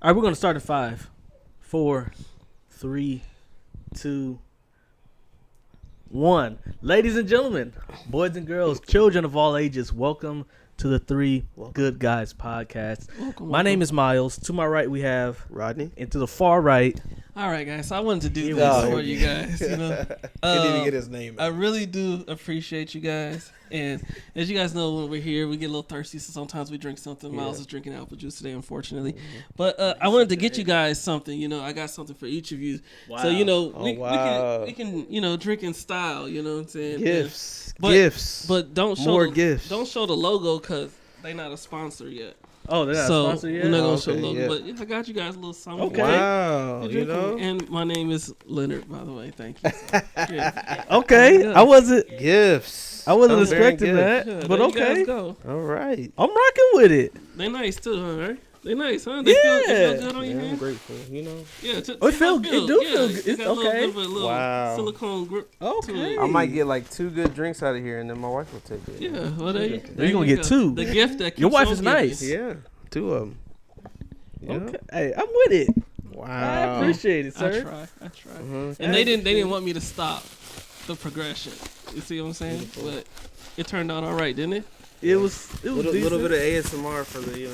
All right, we're gonna start at 5, 4, 3, 2, 1. Ladies and gentlemen, boys and girls, children of all ages, welcome to the Three Good Guys podcast. My name is Miles. To my right, we have Rodney, and to the far right. All right, guys. So I wanted to do this for you guys. You know, can't even get his name. I really do appreciate you guys. And as you guys know, when we're here, we get a little thirsty, so sometimes we drink something. Yeah. Miles is drinking apple juice today, unfortunately. Mm-hmm. But I wanted to get you guys something. You know, I got something for each of you. Wow. So, you know, we can you know, drink in style. You know what I'm saying? Gifts. But don't show more gifts. Don't show the logo because they're not a sponsor yet. Oh, they're not a sponsor yet? We're not going to show the logo. Yeah. But I got you guys a little something. Okay. Wow. You know? And my name is Leonard, by the way. Thank you. So, yeah. Okay. Yeah. I wasn't expecting that. Yeah, but okay. Go. All right. I'm rocking with it. They nice too, huh? Right? They nice, huh? They feel good on your hand. I'm grateful. You know. Yeah. It do feel good. It's okay. A little silicone grip. Okay. I might get like 2 good drinks out of here, and then my wife will take it. Yeah. Well, there you're gonna get 2. The gift that keeps your wife is nice. Yeah. 2 of them. Yeah. Okay. Hey, I'm with it. Wow. I appreciate it, sir. I try. Mm-hmm. And they didn't want me to stop the progression. You see what I'm saying? Beautiful. But it turned out all right, didn't it? It was a little bit of ASMR for the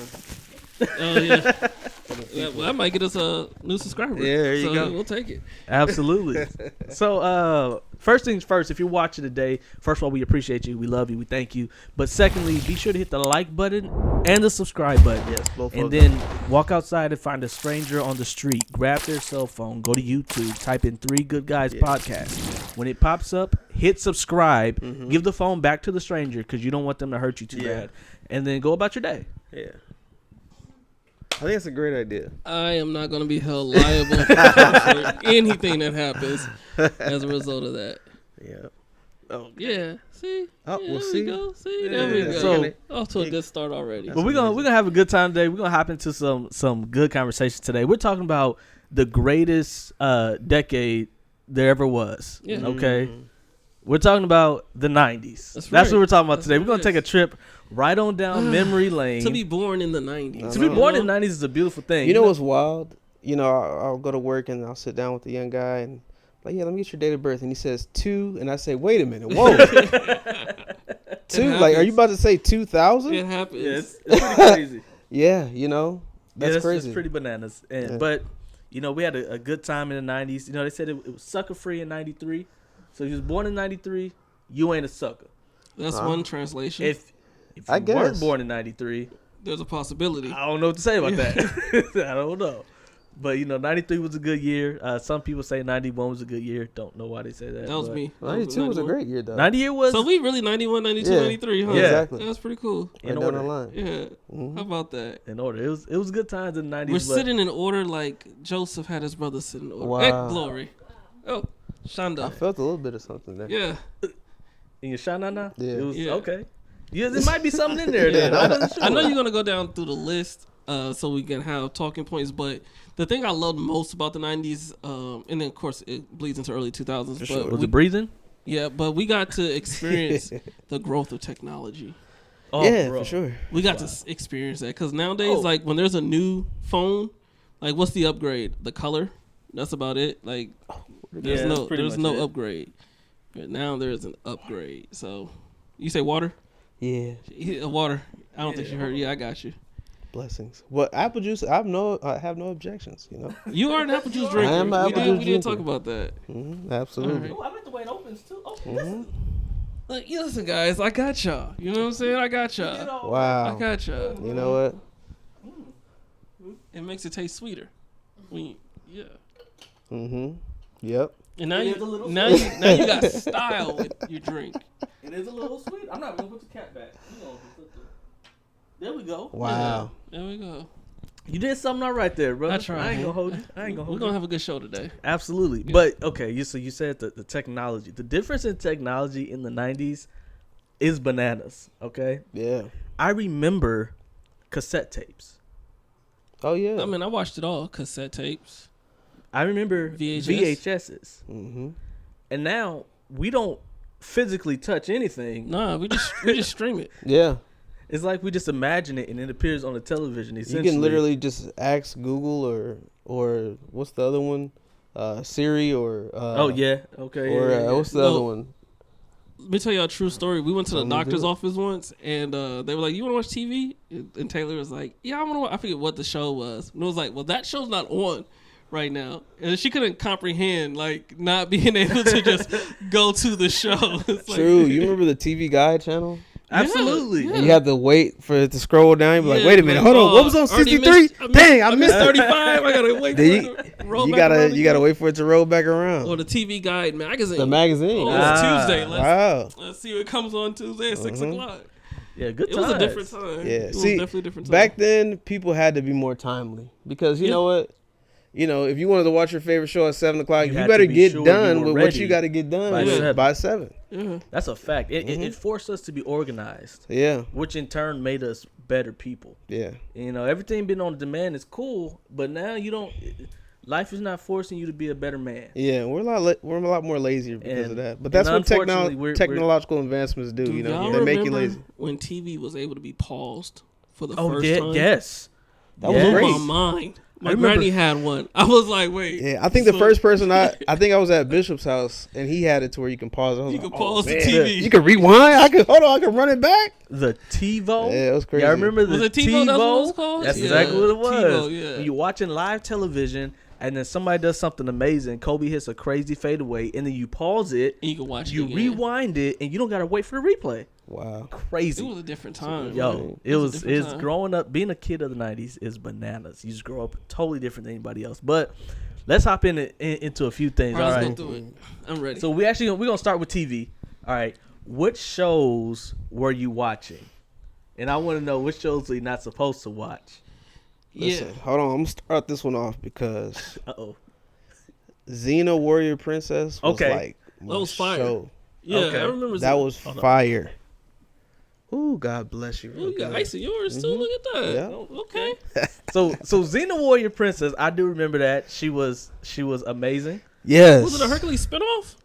Oh yeah. Well, that might get us a new subscriber. Yeah, there you go. We'll take it. Absolutely. So, first things first, if you're watching today, first of all, we appreciate you. We love you. We thank you. But secondly, be sure to hit the like button and the subscribe button. Yes, both. And then walk outside and find a stranger on the street. Grab their cell phone. Go to YouTube. Type in 3 Good Guys Podcast. When it pops up, hit subscribe. Mm-hmm. Give the phone back to the stranger because you don't want them to hurt you too bad. And then go about your day. Yeah. I think it's a great idea. I am not going to be held liable for anything that happens as a result of that. Yeah. Oh. Yeah. See? Oh, yeah, we'll see. Go. See? There we go. So, off to a good start already. But we're gonna have a good time today. We're gonna hop into some good conversations today. We're talking about the greatest decade there ever was. Yeah. Okay. Mm-hmm. We're talking about the 90's. That's what we're talking about today. We're going to take a trip right on down memory lane. To be born in the 90s. To be born in the 90s is a beautiful thing. You know what's wild? You know, I'll go to work and I'll sit down with the young guy and like, yeah, let me get your date of birth. And he says 2. And I say, wait a minute. Whoa. 2? Like, are you about to say 2000? It happens. Yeah, it's pretty crazy. Yeah, you know, that's crazy. It's pretty bananas. And, But, you know, we had a good time in the 90s. You know, they said it was sucker free in 93. So if you was born in 93, you ain't a sucker. That's one translation. If you weren't born in 93, there's a possibility. I don't know what to say about that. I don't know. But, you know, 93 was a good year. Some people say 91 was a good year. Don't know why they say that. That was me. 92 was a great year, though. 90 year was. So we really 91, 92, 93, huh? Yeah. Exactly. That's pretty cool. In order. Down the line. Yeah. Mm-hmm. How about that? In order. It was good times in the 90s. We're sitting in order like Joseph had his brother sit in order. Wow. Hey, glory. Oh, Shonda. I felt a little bit of something there. Yeah. In your Shana? Yeah. It was okay. Yeah, there might be something in there then. I know you're going to go down through the list so we can have talking points, but the thing I loved most about the 90s, and then, of course, it bleeds into early 2000s. But sure. Was it breathing? Yeah, but we got to experience the growth of technology. Oh, yeah, bro. For sure. We got to experience that because nowadays, like, when there's a new phone, like, what's the upgrade? The color? That's about it. Like, there's no upgrade. But now there's an upgrade. So, you say water? Yeah. Water. I don't think you heard. Yeah, I got you. Blessings. Well, apple juice, I have no objections, you know. You are an apple juice drinker. I am an apple juice drinker. We did talk about that. Mm-hmm, absolutely. Right. Oh, I bet the way it opens, too. Oh, mm-hmm. Like, listen, guys, I got y'all. You know what I'm saying? I got y'all. Wow. I got y'all. You know what? It makes it taste sweeter. Yeah. Mm-hmm. Yep. And now you got style with your drink. It is a little sweet. I'm not gonna put the cat back. There we go. Wow. Yeah, there we go. You did something all right there, bro. I tried. I ain't gonna hold you. We're gonna have a good show today. Absolutely. Yeah. But okay, you said the technology. The difference in technology in the 90s is bananas. Okay. Yeah. I remember cassette tapes. Oh yeah. I mean, I watched it all. Cassette tapes. I remember VHSs. Mm-hmm. And now we don't physically touch anything. Nah, we just stream it. Yeah. It's like we just imagine it and it appears on the television. You can literally just ask Google or what's the other one? Siri or okay. Or what's the other one? Let me tell you a true story. We went to the doctor's office once, and they were like, "You want to watch TV?" And Taylor was like, "Yeah, I want to watch." I forget what the show was. And it was like, "Well, that show's not on right now," and she couldn't comprehend like not being able to just go to the show. It's True. Like, you remember the TV Guide channel? Absolutely. Yeah. And you have to wait for it to scroll down. You be like, Yeah, wait a minute, hold on. What was on 63? Dang, I missed 35. I gotta wait. You gotta wait for it to roll back around. Or the TV Guide magazine. The magazine. Oh, it's Tuesday. Wow. Let's see what comes on Tuesday at 6 o'clock. Yeah, good It times. was a different time. Yeah, It was see, definitely a different time. back then people had to be more timely because you know what. You know, if you wanted to watch your favorite show at 7 o'clock, you had better to be get sure done you were with what ready you got to get done by by 7. Yeah. That's a fact. It forced us to be organized. Yeah. Which in turn made us better people. Yeah. You know, everything being on demand is cool, but now you don't. Life is not forcing you to be a better man. Yeah, we're a lot more lazier because of that. But that's and what unfortunately, technological advancements do. You know, they make you lazy. When TV was able to be paused for the Oh first yeah, time? yes. That was Blew great. my mind. My remember- granny had one. I was like, wait. Yeah, I think the first person I think I was at Bishop's house and he had it to where you can pause. I was You like, can pause the man. TV. You can rewind. I can run it back. The TiVo. Yeah, it was crazy. Yeah, I remember the Was it TiVo? That's what it was TiVo. called? That's Yeah. exactly what it was. TiVo, yeah. When you're watching live television and then somebody does something amazing, Kobe hits a crazy fadeaway, and then you pause it, And you can watch it you again. rewind it, and you don't gotta wait for the replay. Wow. Crazy. It was a different time. Yo, man. it a was different it's time. growing up, being a kid of the 90s is bananas. You just grow up totally different than anybody else. But let's hop into a few things. All right, All let's right. go through it. I'm ready. So we're gonna start with TV. All right. What shows were you watching? And I want to know which shows are you not supposed to watch. Listen, hold on. I'm gonna start this one off because Uh-oh. Xena Warrior Princess was like my That was fire. show. Yeah, Okay. I remember That was fire. Ooh, God bless you. Ooh, you got ice in yours too. Look at that. Yeah. Oh, okay. So Xena Warrior Princess, I do remember that. She was amazing. Yes. Was it a Hercules spinoff?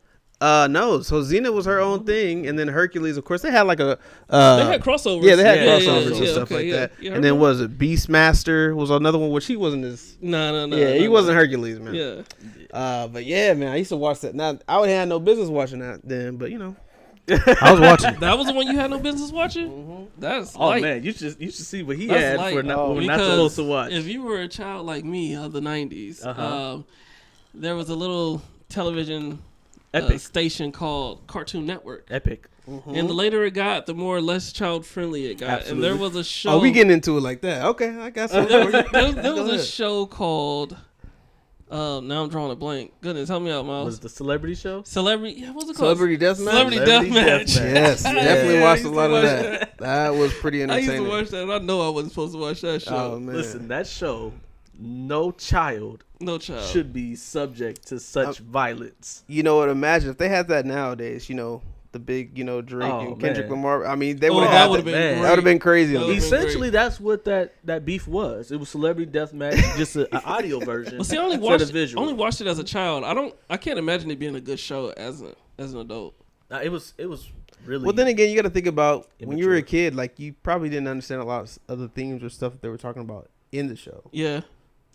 No. So Xena was her own thing, and then Hercules, of course, they had like a. They had crossovers. Yeah, they had Yeah, crossovers yeah, and yeah, stuff like that. Yeah, and then was it Beastmaster was another one, which he wasn't as. No. Yeah, he wasn't Hercules, man. Yeah. But yeah, man, I used to watch that. Now I would have no business watching that then, but you know, I was watching. That was the one you had no business watching? That's Oh light. man, you should see what he That's had light. for not, Oh, what we're not Because supposed to watch. If you were a child like me of the 90s, there was a little television Epic. station called Cartoon Network. Epic. And the later it got, the more less child friendly it got. Absolutely. And there was a show. Oh, we getting into it like that? Okay, I got some. there was a show called. Now I'm drawing a blank. Goodness, help me out, Miles. Was the celebrity show? Celebrity. Yeah, what's it called? Celebrity Deathmatch. Celebrity Deathmatch. Yes, definitely Yeah, I watched a used lot to of watch that. That was pretty I entertaining. used to watch that, and I know I wasn't supposed to watch that show. Oh man, Listen, that show, no child No child. should be subject to such violence. you know what? Imagine if they had that nowadays. You know, the big, you know, Drake Oh, and Kendrick man. Lamar. I mean, they Oh, would that have would've had been that. great. That would have been crazy. That would've been Essentially, that's what that beef was. It was celebrity deathmatch, just an audio version. Well, see, I only instead of watched visual. only watched it as a child. I can't imagine it being a good show as an adult. Nah, it was really. Well, then again, you got to think about when you were a Immature. kid. Like, you probably didn't understand a lot of other themes or stuff that they were talking about in the show. Yeah.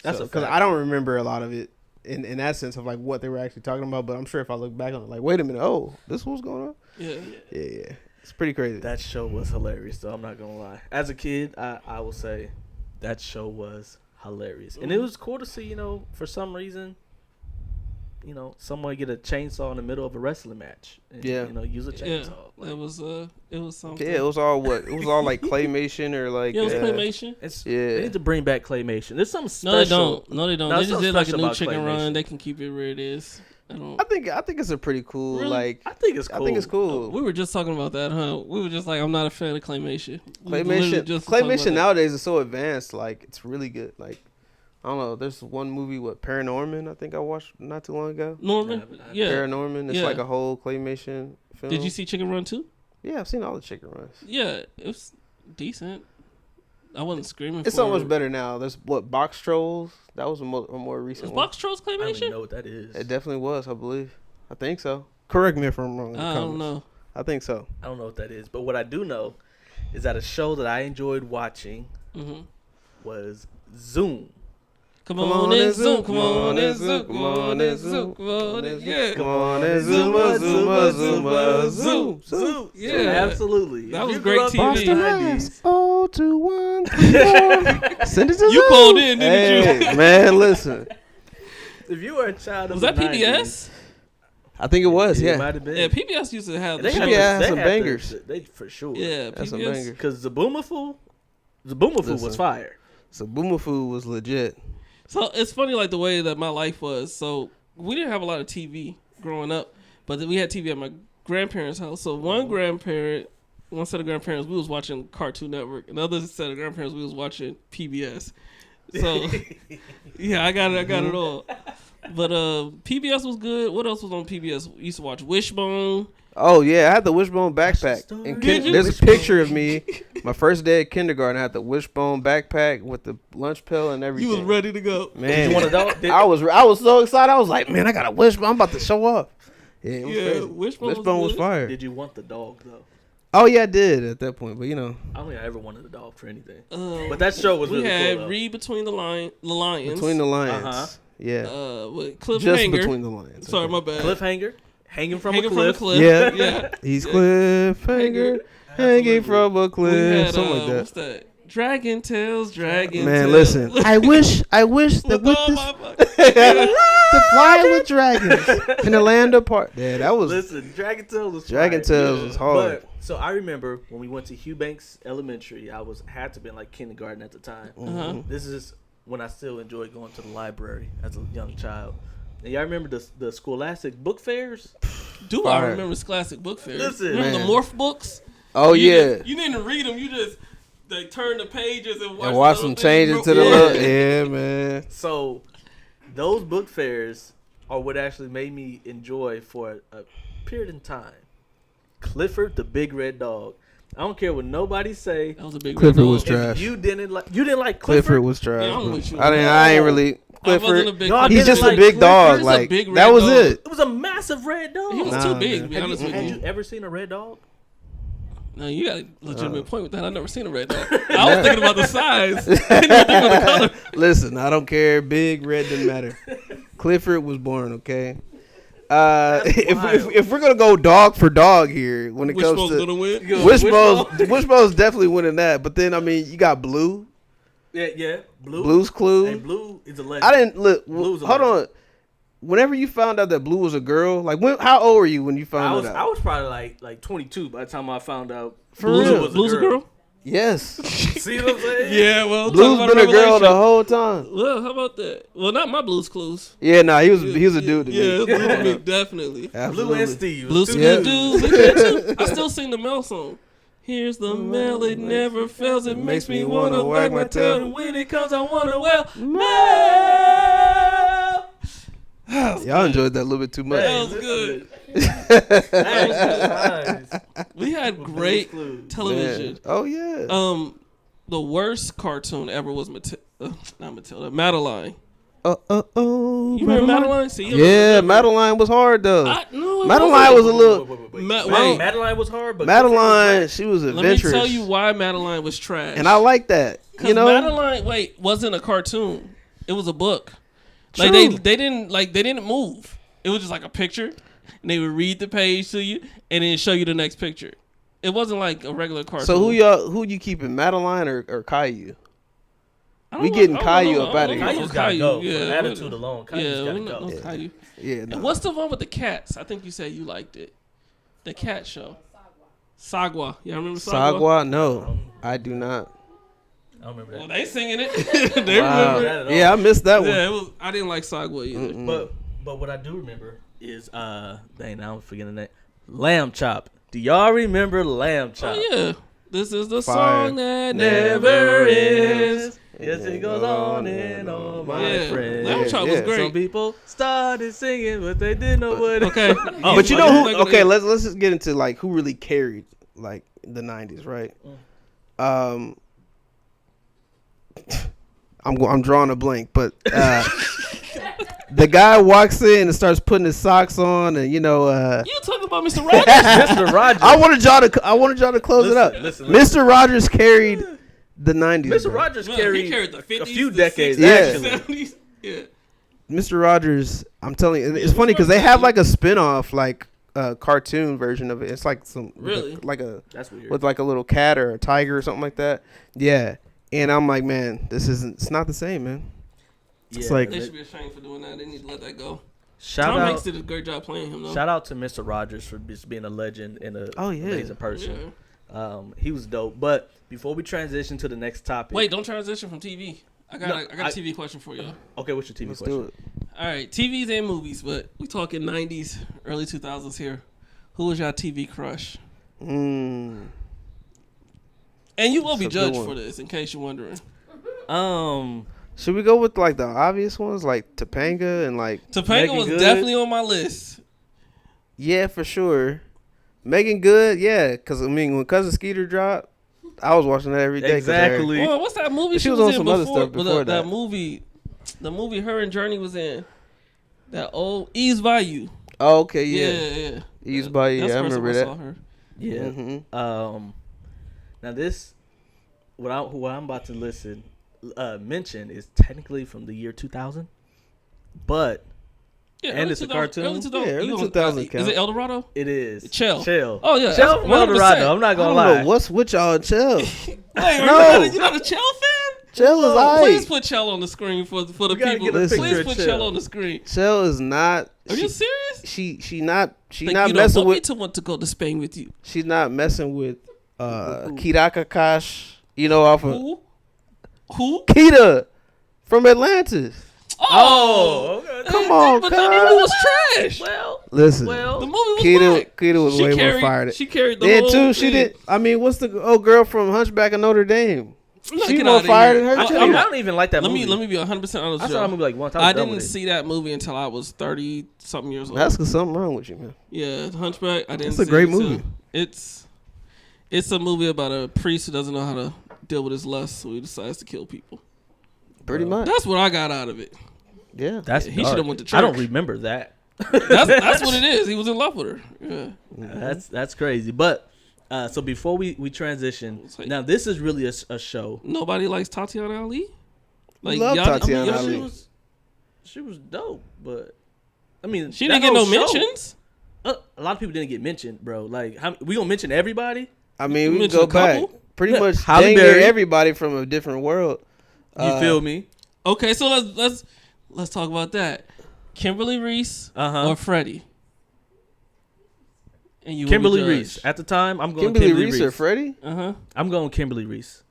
That's a Because fact. I don't remember a lot of it in that sense of like what they were actually talking about. But I'm sure if I look back on it, like, wait a minute, oh, this was going on. Yeah. Yeah. It's pretty crazy. That show was hilarious, though. I'm not gonna lie. As a kid, I will say that show was hilarious, and it was cool to see. You know, for some reason, you know, someone get a chainsaw in the middle of a wrestling match. And, Yeah. You know, use a Yeah. chainsaw. It was something. Yeah, it was all what? It was all like claymation or like. Yeah, it was claymation. It's Yeah. They need to bring back claymation. There's something special. No, they don't. No, they don't. No, They it's just something did like a special new about chicken claymation. run. They can keep it where it is. I don't. I think it's a pretty cool Really? like. I think it's cool. I think it's cool. We were just talking about that, huh? We were just like, I'm not a fan of claymation. We literally Claymation. just talking about Claymation that. nowadays is so advanced. Like, it's really good. Like, I don't know. There's one movie with Paranorman. I think I watched not too long ago. Norman. Yeah, Yeah. Paranorman. It's Yeah. like a whole claymation film. Did you see Chicken Run too? Yeah, I've seen all the chicken runs. Yeah, it was decent. I wasn't screaming. It's for so much it. better now. There's what Box Trolls. That was a more recent Was one. Box Trolls I don't even claymation? know what that is. It definitely was. I believe. I think so. Correct me if I'm wrong. in the I don't comments. know. I think so. I don't know what that is. But what I do know is that a show that I enjoyed watching was Zoom. Come on and Zoom, come on and Zoom, come on and Zoom, come on and yeah. Come on and Zoom. Yeah, absolutely. That was great TV. 02134. Send it to You Zoom. called in, didn't you? Man, listen. If you were a child of Was the that PBS? I think it was, It yeah. might have been. Yeah, PBS used to have They the had show. had they some had bangers. They for sure. Yeah, That's some PBS. bangers. Because Zaboomafoo was fire. So Boomerfoo was legit. So it's funny, like the way that my life was. So we didn't have a lot of TV growing up, but then we had TV at my grandparents' house. So one set of grandparents, we was watching Cartoon Network. Another set of grandparents, we was watching PBS. So yeah, I got it all. But PBS was good. What else was on PBS? We used to watch Wishbone. Oh yeah, I had the Wishbone backpack. And Did you? there's a picture of me, my first day at kindergarten. I had the Wishbone backpack with the lunch pill and everything. You was ready to go. Man, Did you want a dog? I was so excited. I was like, man, I got a Wishbone. I'm about to show off. Yeah, it was crazy. Wishbone was good. fire. Did you want the dog though? Oh yeah, I did at that point, but I don't think I ever wanted a dog for anything. But that show was we really had cool. Read Between the Lions. Between the Lions. Uh-huh. Yeah. With Just Cliffhanger. Between the Lions. Sorry, okay. my bad. Cliffhanger, hanging from Hanging a cliff. from a cliff. Yeah. Yeah. He's Cliffhanger, hanging from a We cliff, had, something like that. what's that? Dragon Tales. Man, listen. I wish that with this to fly with dragons in the land apart. Yeah, that was Listen, Dragon Tales was Dragon fire. Tales was hard. But so I remember when we went to Hugh Banks Elementary, had to be in like kindergarten at the time. Uh-huh. This is when I still enjoyed going to the library as a young child. And y'all remember the Scholastic book fairs? Do Fire. I remember Scholastic Book Fair? Listen, remember man. the Morph books? Oh You yeah. You didn't read them. You just turn the pages and Watch them change it to the little. Yeah, man. So those book fairs are what actually made me enjoy for a period in time Clifford the Big Red Dog. I don't care what nobody say. That was a big Clifford red dog. was trash. If you didn't like Clifford. Clifford was trash. Yeah, I'm with you. I ain't really I wasn't a Clifford. big Y'all Clifford He's didn't just like a big Clifford? dog. He's a Like big red that was dog. it. It was a massive red dog. He was Nah, too big, man. to be honest with Had you. you ever seen a red dog? No, you got a legitimate point with that. I've never seen a red dog. I was thinking about the size. I didn't even think about the color. Listen, I don't care. Big red didn't matter. Clifford was born. Okay. If we're gonna go dog for dog here when it comes Wishbone's to gonna win. Wishbone's definitely winning that. But then I mean you got Blue, Yeah. Blue's Clue. And Blue is a legend. I didn't look. Blue's a Hold legend. on. Whenever you found out that Blue was a girl, like how old were you when you I found was that? I was probably like 22 by the time I found out For Blue real? was Blue's a girl? Yes. See what I'm saying? Yeah, well, Blue's talk about been a girl the Revelation. whole time. Well, how about that? Well, not my Blue's Clues. Yeah, nah, he was a dude to Yeah, me. Blue's to me, definitely. Blue Absolutely. and Steve. Blue Two Skin dudes. Dude. I still sing the Mel song. Here's the Mel, it never fails. It makes me wanna wag my tail. And when it comes, I wanna Mel. Y'all enjoyed that a little bit too much. That was good. We had great television. Man. Oh yeah. The worst cartoon ever was not Matilda, Madeline. Oh. You remember Madeline? See, you Yeah, remember. Madeline was hard though. No, it Madeline was a little. Wait. Madeline was hard, but Madeline, she was Let me adventurous. tell you why Madeline was trash. And I like that. You know, Madeline, wasn't a cartoon. It was a book. Like True. they didn't move. It was just like a picture, and they would read the page to you, and then show you the next picture. It wasn't like a regular cartoon. So who you keeping, Madeline or Caillou? I don't we know- getting I don't Caillou know. up outta here. Caillou's gotta go. Yeah, For attitude alone, Caillou's gotta go. no Caillou. Yeah. And Nah. what's the one with the cats? I think you said you liked it. The cat show. Sagwa. Y'all remember Sagwa? Sagwa? No, I do not. I don't remember Well, that. they singing it. They Wow. remember. That at all. Yeah, I missed that one. Yeah, it was. I didn't like Sagwa either. But what I do remember is dang, now I'm forgetting that Lamb Chop. Do y'all remember Lamb Chop? Oh yeah, this is the Fire. song that never ends. Yes, it goes on and on, my Yeah, friend. Lamb Chop was Yeah. great. Some people started singing, but they didn't know what. Okay, But you I know didn't who? think of Okay, that. let's just get into like who really carried like the '90s, right? I'm drawing a blank, but the guy walks in and starts putting his socks on, and You talking about Mr. Rogers? Mr. Rogers. I wanted y'all to close it up. Listen. Mr. Rogers carried the 90s. Mr. bro. Rogers He carried carried the 50s, a few the decades. 60s, Yeah. Actually. 70s. Yeah. Mr. Rogers, I'm telling you, it's funny because they have like a spin-off, like cartoon version of it. It's like some Really? That's weird. with like a little cat or a tiger or something like that. Yeah, and I'm like, man, it's not the same, man. Yeah, It's like- They should be ashamed for doing that. They need to let that go. shout Tom out. Hanks did a great job playing him, though. Shout out to Mr. Rogers for just being a legend and an amazing person. Yeah. He was dope. But before we transition to the next topic, Wait, don't transition from TV. I got a TV question for you. Okay, what's your TV Let's question? do it. All right, TVs and movies, but we talking 90s, early 2000s here. Who was your TV crush? Mm. And you will be That's a good judged one. for this, in case you're wondering. Should we go with like the obvious ones, like Topanga and like? Topanga Megan was Good? definitely on my list. Yeah, for sure. Megan Good, yeah, because I mean when Cousin Skeeter dropped, I was watching that every day. 'cause Exactly. Well, what's that movie But she was in some before? other stuff before that that. movie, the movie her and Journey was in. That old Ease by You. Oh, okay, Yeah. yeah. Used by That's yeah, I the first time remember I that. saw her. Yeah. Mm-hmm. Now this, what I'm about to mention is technically from the year 2000, but Yeah, And early it's a 2000 cartoon? Early 2000. Yeah, early You 2000 Is count. it El Dorado? it is Chell. Chell. Oh, yeah, Chell that's from El 100%. Dorado. I'm not I gonna don't lie. know what's with y'all, Chell. Wait, No. you're not a Chell fan? Chell is Please alright. put Chell on the screen for the We gotta people. get a picture Please of put Chell. Chell on the screen. Chell is not. Are you serious? She not Like, not you don't messing want me with. to want to go to Spain with you. She's not messing with Kiraka Kash. You know, off of Who? Kita from Atlantis. Oh, okay. Come on, but cuz. the movie was trash. Listen, The movie was whack. Kita was She way more carried- fired. She carried the Then whole too, she thing. did. I mean, what's the old girl from Hunchback of Notre Dame? Look, She get more outta fired here. than her I- too. I don't even like that Let movie. me be 100% honest. I with saw that y'all. movie like one time. I done didn't with it. see that movie until I was 30 something years old. That's cause something wrong with you, man. Yeah, Hunchback. I didn't. It's a see great it till- movie. It's a movie about a priest who doesn't know how to deal with his lust, so he decides to kill people. Pretty much. That's what I got out of it. Yeah. That's He dark. should've went to I don't church. remember that. That's what it is. He was in love with her. Yeah. That's crazy. But so before we transition, It's like- now this is really a show. Nobody likes Tatiana Ali. love Tatiana Ali. She was dope, but I mean, She that didn't get no whole show- mentions. A lot of people didn't get mentioned, bro. Like, we gonna mention everybody? I mean, we mention go a couple? back. Pretty Yeah, much Halle dang near Berry. everybody from a different world. You feel me? Okay, so let's talk about that. Kimberly Reese Uh-huh. or Freddie. And you Kimberly Reese. At the time, I'm going Kimberly Kimberly Reese Reese. or Freddie? I'm going Kimberly Reese.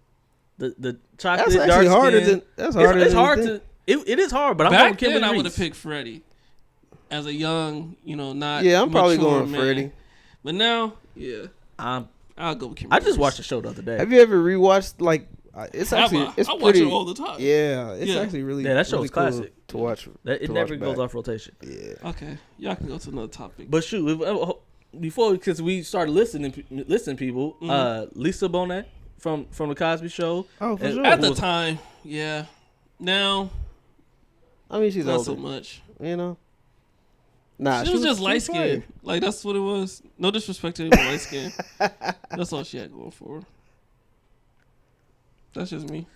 The chocolate That's dark actually harder skin. than. That's harder It's than hard you to. think. It is hard, but I'm going Back Kimberly then, I Reese. would have picked Freddie as a young, not. Yeah, I'm probably mature going man. Freddie. But now, yeah, I I'll go with Kimberly. just watched the Reese. show the other day. Have you ever rewatched like? It's actually it's I watch pretty. it all the time. Yeah, it's Yeah. actually really. Yeah, that show really is cool classic. to watch. It to never watch goes back. off rotation. Yeah. Okay, y'all can go to another topic. But shoot, before because we started listening people, Lisa Bonet from the Cosby Show. Oh, for And- sure. At the time, yeah. Now, I mean, she's not older. so much. You know. Nah, She was just light skinned. fire. Like, that's what it was. No disrespect to anyone light skinned. That's all she had going for her. That's just me.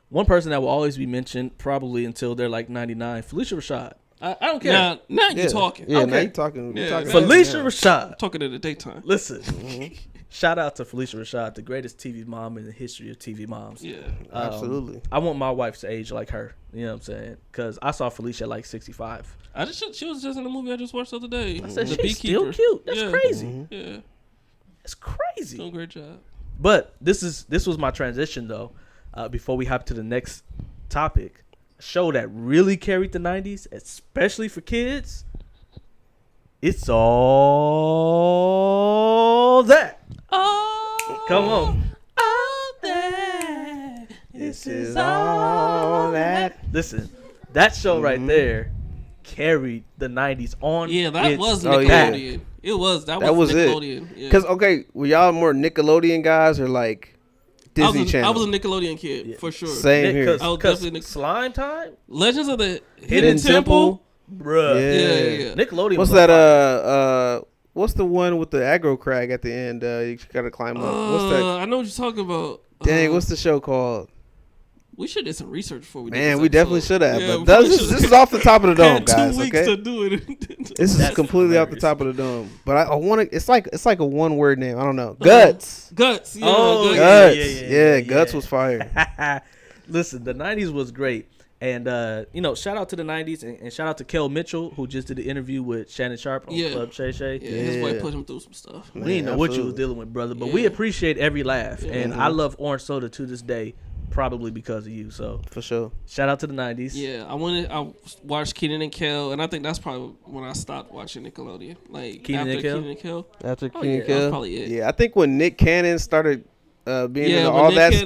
One person that will always be mentioned, probably until they're like 99, Felicia Rashad. I don't care. Now Yeah. you talking. Yeah, now Okay. you talking. Yeah, You're talking Felicia now. Rashad. Talking in the daytime. Listen, shout out to Felicia Rashad, the greatest TV mom in the history of TV moms. Yeah. Absolutely. I want my wife to age like her. You know what I'm saying? Because I saw Felicia at like 65. She was just in the movie I just watched the other day. I said, The she's still Beekeeper. cute. That's Yeah. crazy. Yeah. That's crazy. Doing a great job. But this was my transition though. Before we hop to the next topic, a show that really carried the 90s, especially for kids. It's all that. Oh, Come on. all that. This is all that. Listen, that show right there carried the 90s on. Yeah, that its was Oh, back. Nickelodeon. It was. That That was was it. Nickelodeon. Yeah. Because okay, were y'all more Nickelodeon guys or like Disney Channel? I was a Nickelodeon kid Yeah. for sure. Same here. I was Because definitely Slime Time, Legends of the Hidden Temple. Bruh. Yeah. Yeah. Nickelodeon. What's was that? on What's the one with the aggro crag at the end? You gotta climb up. What's that? I know what you're talking about. Dang, what's the show called? We should do some research before we. Man, we definitely should have. Yeah, but this is off the top of the dome, guys. 2 weeks Okay, to do it. this is completely off the top of the dome. But I want to. It's like a one word name. I don't know. Guts. Guts. Yeah, Oh, Guts. Yeah, Guts was fire. Listen, the 90s was great. And, shout out to the 90s and shout out to Kel Mitchell, who just did the interview with Shannon Sharp on Club Shay Shay. Yeah, his wife put him through some stuff. We didn't know what you was dealing with, brother, but we appreciate every laugh. Yeah. And I love Orange Soda to this day, probably because of you. So, For sure. shout out to the 90s. Yeah, I watched Kenan and Kel, and I think that's probably when I stopped watching Nickelodeon. Like, Kenan and Kel? Kenan and Kel. After Oh, King yeah, and Kel. that's probably it. Yeah, I think when Nick Cannon started being Yeah, into when all Nick that Cannon-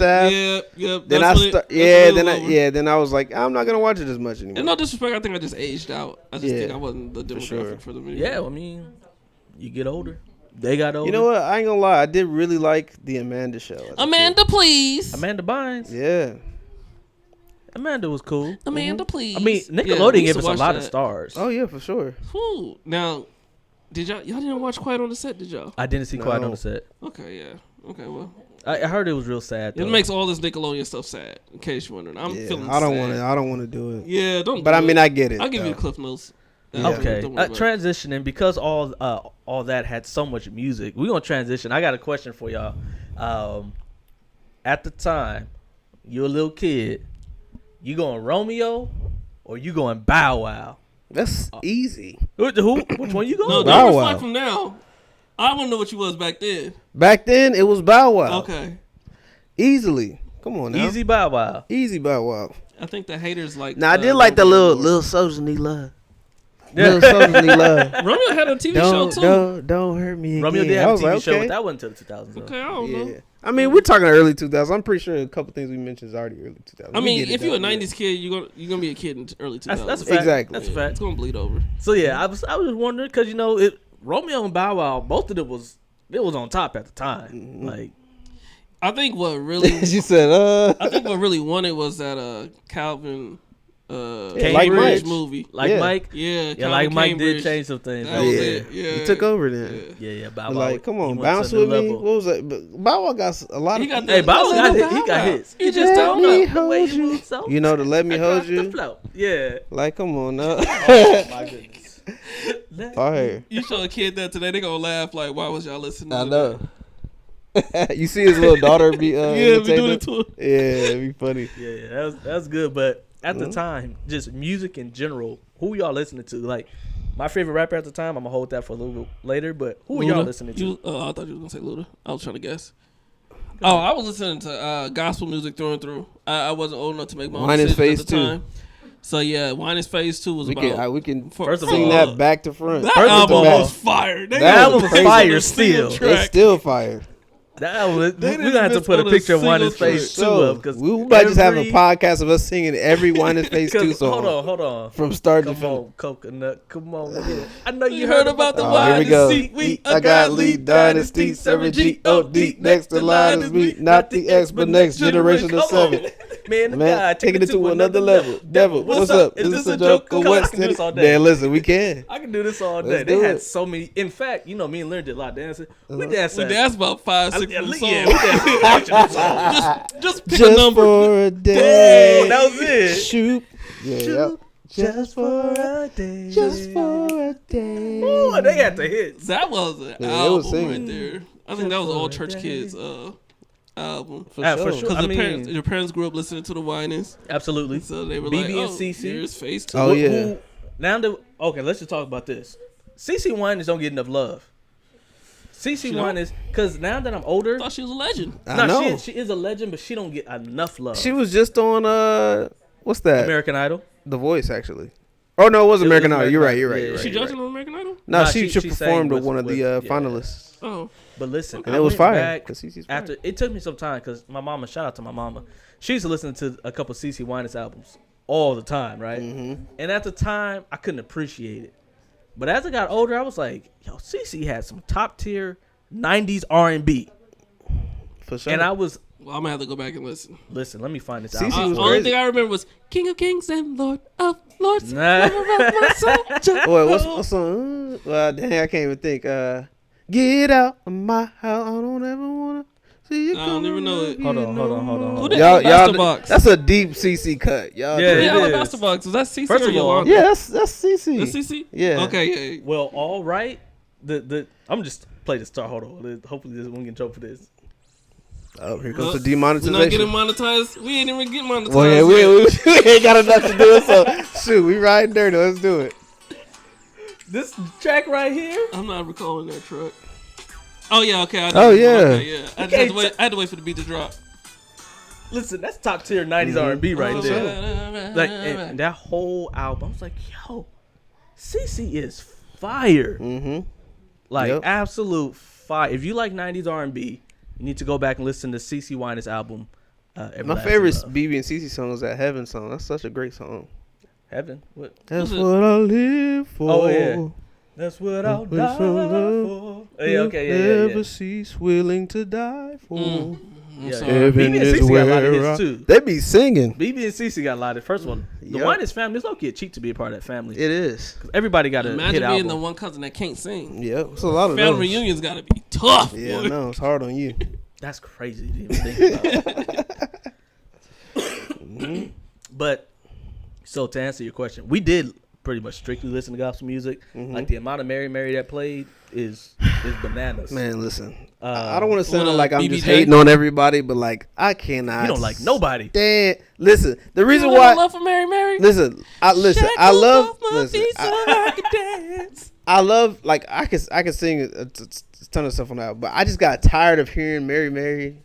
stuff. Then Then I was like, I'm not gonna watch it as much anymore. And no disrespect, I think I just aged out. I just think I wasn't the demographic for the video. Yeah, I mean, you get older. They got older. You know what? I ain't gonna lie. I did really like the Amanda show. as a Amanda, please. Amanda Bynes. kid. Yeah. Amanda was cool. Amanda, please. I mean, Yeah, Nickelodeon we used gave to us a watch lot of that. stars. Oh yeah, for sure. Whew. Now, did y'all didn't watch Quiet on the Set, did y'all? I didn't see Quiet on No. the Set. Okay, yeah. Okay, well. I heard it was real sad. It Though. makes all this Nickelodeon stuff sad, in case you're wondering. I'm Yeah, feeling I don't sad. want to. I don't want to do it. Yeah, don't But do I mean, it. I get it. I'll give you though. the Cliff Notes. Yeah. Okay, Don't worry about it. transitioning because all that had so much music. We're gonna transition. I got a question for y'all. At the time, you're a little kid. You going Romeo, or you going Bow Wow? That's easy. Which one you going? No, Bow don't Wow. reflect from now. I want to know what you was back then. Back then, it was Bow Wow. Okay. Easily. Come on now. Easy Bow Wow. Easy Bow Wow. I think the haters like. Now I did like the little soldiers need love. Little soldiers need love. Romeo had a TV show too. Don't hurt me. Romeo again. did I have a was TV like, show, okay. but that wasn't until the 2000s. Though. Okay, I don't know. Yeah. I mean, we're talking early 2000s. I'm pretty sure a couple things we mentioned is already early 2000s. I We mean, get it, if you're a though, yeah. '90s kid, you're gonna be a kid in early 2000s. That's a fact. Exactly. That's a It's fact. gonna bleed over. So yeah, I was wondering because Romeo and Bow Wow, both of them was on top at the time. Mm-hmm. Like I think what really, She said, I think what really won it was that Calvin Like Cambridge Mike. movie. like Yeah. Mike. Yeah, Yeah, Calvin like Mike Cambridge. did change some things. That though. was yeah. it. Yeah. He took over then. Yeah, Bow Wow. Like, come he on, went to bounce a new with me. level. What was that? But Bow Wow got a lot He of. got Hey, the- Bow Wow that's got Bow he got Wow. hits. You just Let don't me know. The way hold he you. moves so You know the Let Me across Hold You. the flow. Yeah. Like, come on now. Oh my goodness. Fire. You show a kid that today, they gonna laugh like, "Why was y'all listening?" I to know. You see his little daughter be That? Yeah, we doing imitating it to him. Yeah, it'd be funny. Yeah, that's good. But at the time, just music in general, who y'all listening to? Like my favorite rapper at the time, I'm gonna hold that for a little bit later. But who are y'all listening to? I thought you was gonna say Luda. I was trying to guess. Oh, I was listening to gospel music through and through. I wasn't old enough to make my own Wine is decisions Phase at the time. So yeah, Wine is Phase 2 was We about. can First of sing all, that back to front. That Front to album back. was fire. They That didn't album miss was on fire a single still. It's track. still fire. That was, They we're didn't gonna have to miss put a on a picture of Wine is single Phase 2 So, up because we might just have a podcast of us singing every Wine is Phase 2 song. Hold on. From start to Come finish. on, coconut. Come on. I know You heard about the Oh, Wine here we is go. C. I got Lead Dynasty, 7G-O-D. Next in line is me. Not the X, but next generation of 7. Man, the Man, guy, taking it to another level. Devil, what's up? Is this a joke or what? I can do this all day. Man, listen, we can. I can do this all day. Let's They do had it. so many. In fact, me and Leonard did a lot of dancing. We We danced. danced about 5-6 Yeah, songs. we danced a bunch of them songs. Just pick a Just number. for a day. Oh, that was it. Shoot. Yeah, yep. Just for a day. Just for a day. Ooh, they got the hits. That was an Yeah, it was album singing. right there. I think that was all church kids album. For For sure. sure. Because I mean- your parents grew up listening to the Winans, Absolutely. so they were BB like, and "Oh, CeCe. here's Phase 2." Oh, yeah. Now that okay, let's just talk about this. CeCe Winans don't get enough love. CeCe She don't? Winans, because now that I'm older, I thought she was a legend. I know. she is a legend, but she don't get enough love. She was just on what's that? American Idol. The Voice, actually. Oh no, it was American Idol. You're right. You're right. Yeah. You're Is right. she you're judging right. on American Idol? No, Nah, she she performed sang with one of the yeah. finalists, Oh, But listen, and I it was went fire. back 'Cause CeCe's fire. after it took me some time because my mama. Shout out to my mama. She used to listen to a couple CeCe Winans albums all the time, right? Mm-hmm. And at the time, I couldn't appreciate it. But as I got older, I was like, "Yo, CeCe had some top tier '90s R&B," For sure. and I was Well, I'm gonna have to go back and listen. Listen, let me find this CeCe out. was The only crazy. thing I remember was King of Kings and Lord of Lords. Nah. Lover of my soul. Boy, what's on? Well, dang, I can't even think. Get out of my house. I don't ever wanna see you. I don't even know it. Hold on. Who did Y'all, Alabaster Box? that's a deep CC cut. Y'all, Yeah, Who it did is. Alabaster Box? Was that CC First or of all, Yolanda? yeah, that's CC. That's CC? Yeah. Okay, yeah. Well, all right. I'm just play the start. Hold on. Hopefully, this won't get in trouble for this. Oh, here comes Well, the we're demonetization. not getting monetized. We ain't even getting monetized. Well, yeah, we ain't got enough to do it, so shoot, we riding dirty. Let's do it. This track right here. I'm not recalling that truck. Oh yeah, okay. I Oh, yeah. okay, yeah. I had to wait for the beat to drop. Listen, that's top tier 90s R&B right there. Like, and that whole album, I was like, yo, CeCe is fire. Mm-hmm. Like, Yep. absolute fire. If you like 90s R&B, you need to go back and listen to CeCe Winans' album. My Everlasting favorite Love. BB and CC song is that Heaven song. That's such a great song. Heaven? What? That's What's it? what I live for. Oh, yeah. That's what I'll With die some love, for. Oh, yeah, okay, yeah. Never cease willing to die for. I'm Yeah, sorry. Heaven BB and is CeCe got a lot of where hits, too. They be singing. BB and CeCe got a lot of first one. The Yep. Winans family is low-key a cheat to be a part of that family. It is. 'Cause everybody got a Imagine hit being album. the one cousin that can't sing. Yeah, it's a lot of Family those. reunions gotta be tough. Yeah, boy. no, it's hard on you. That's crazy to even think about. But so to answer your question, we did pretty much strictly listen to gospel music. Like the amount of Mary Mary that played is bananas. Man, listen. I don't want to What, sound like I'm BBJ? just hating on everybody, but like I cannot. You don't like nobody. Stand. Listen, the reason You got why. love for Mary Mary. Listen, I Shackles love. off my Listen, feet so I can dance. I love like I can sing a ton of stuff on that, but I just got tired of hearing Mary Mary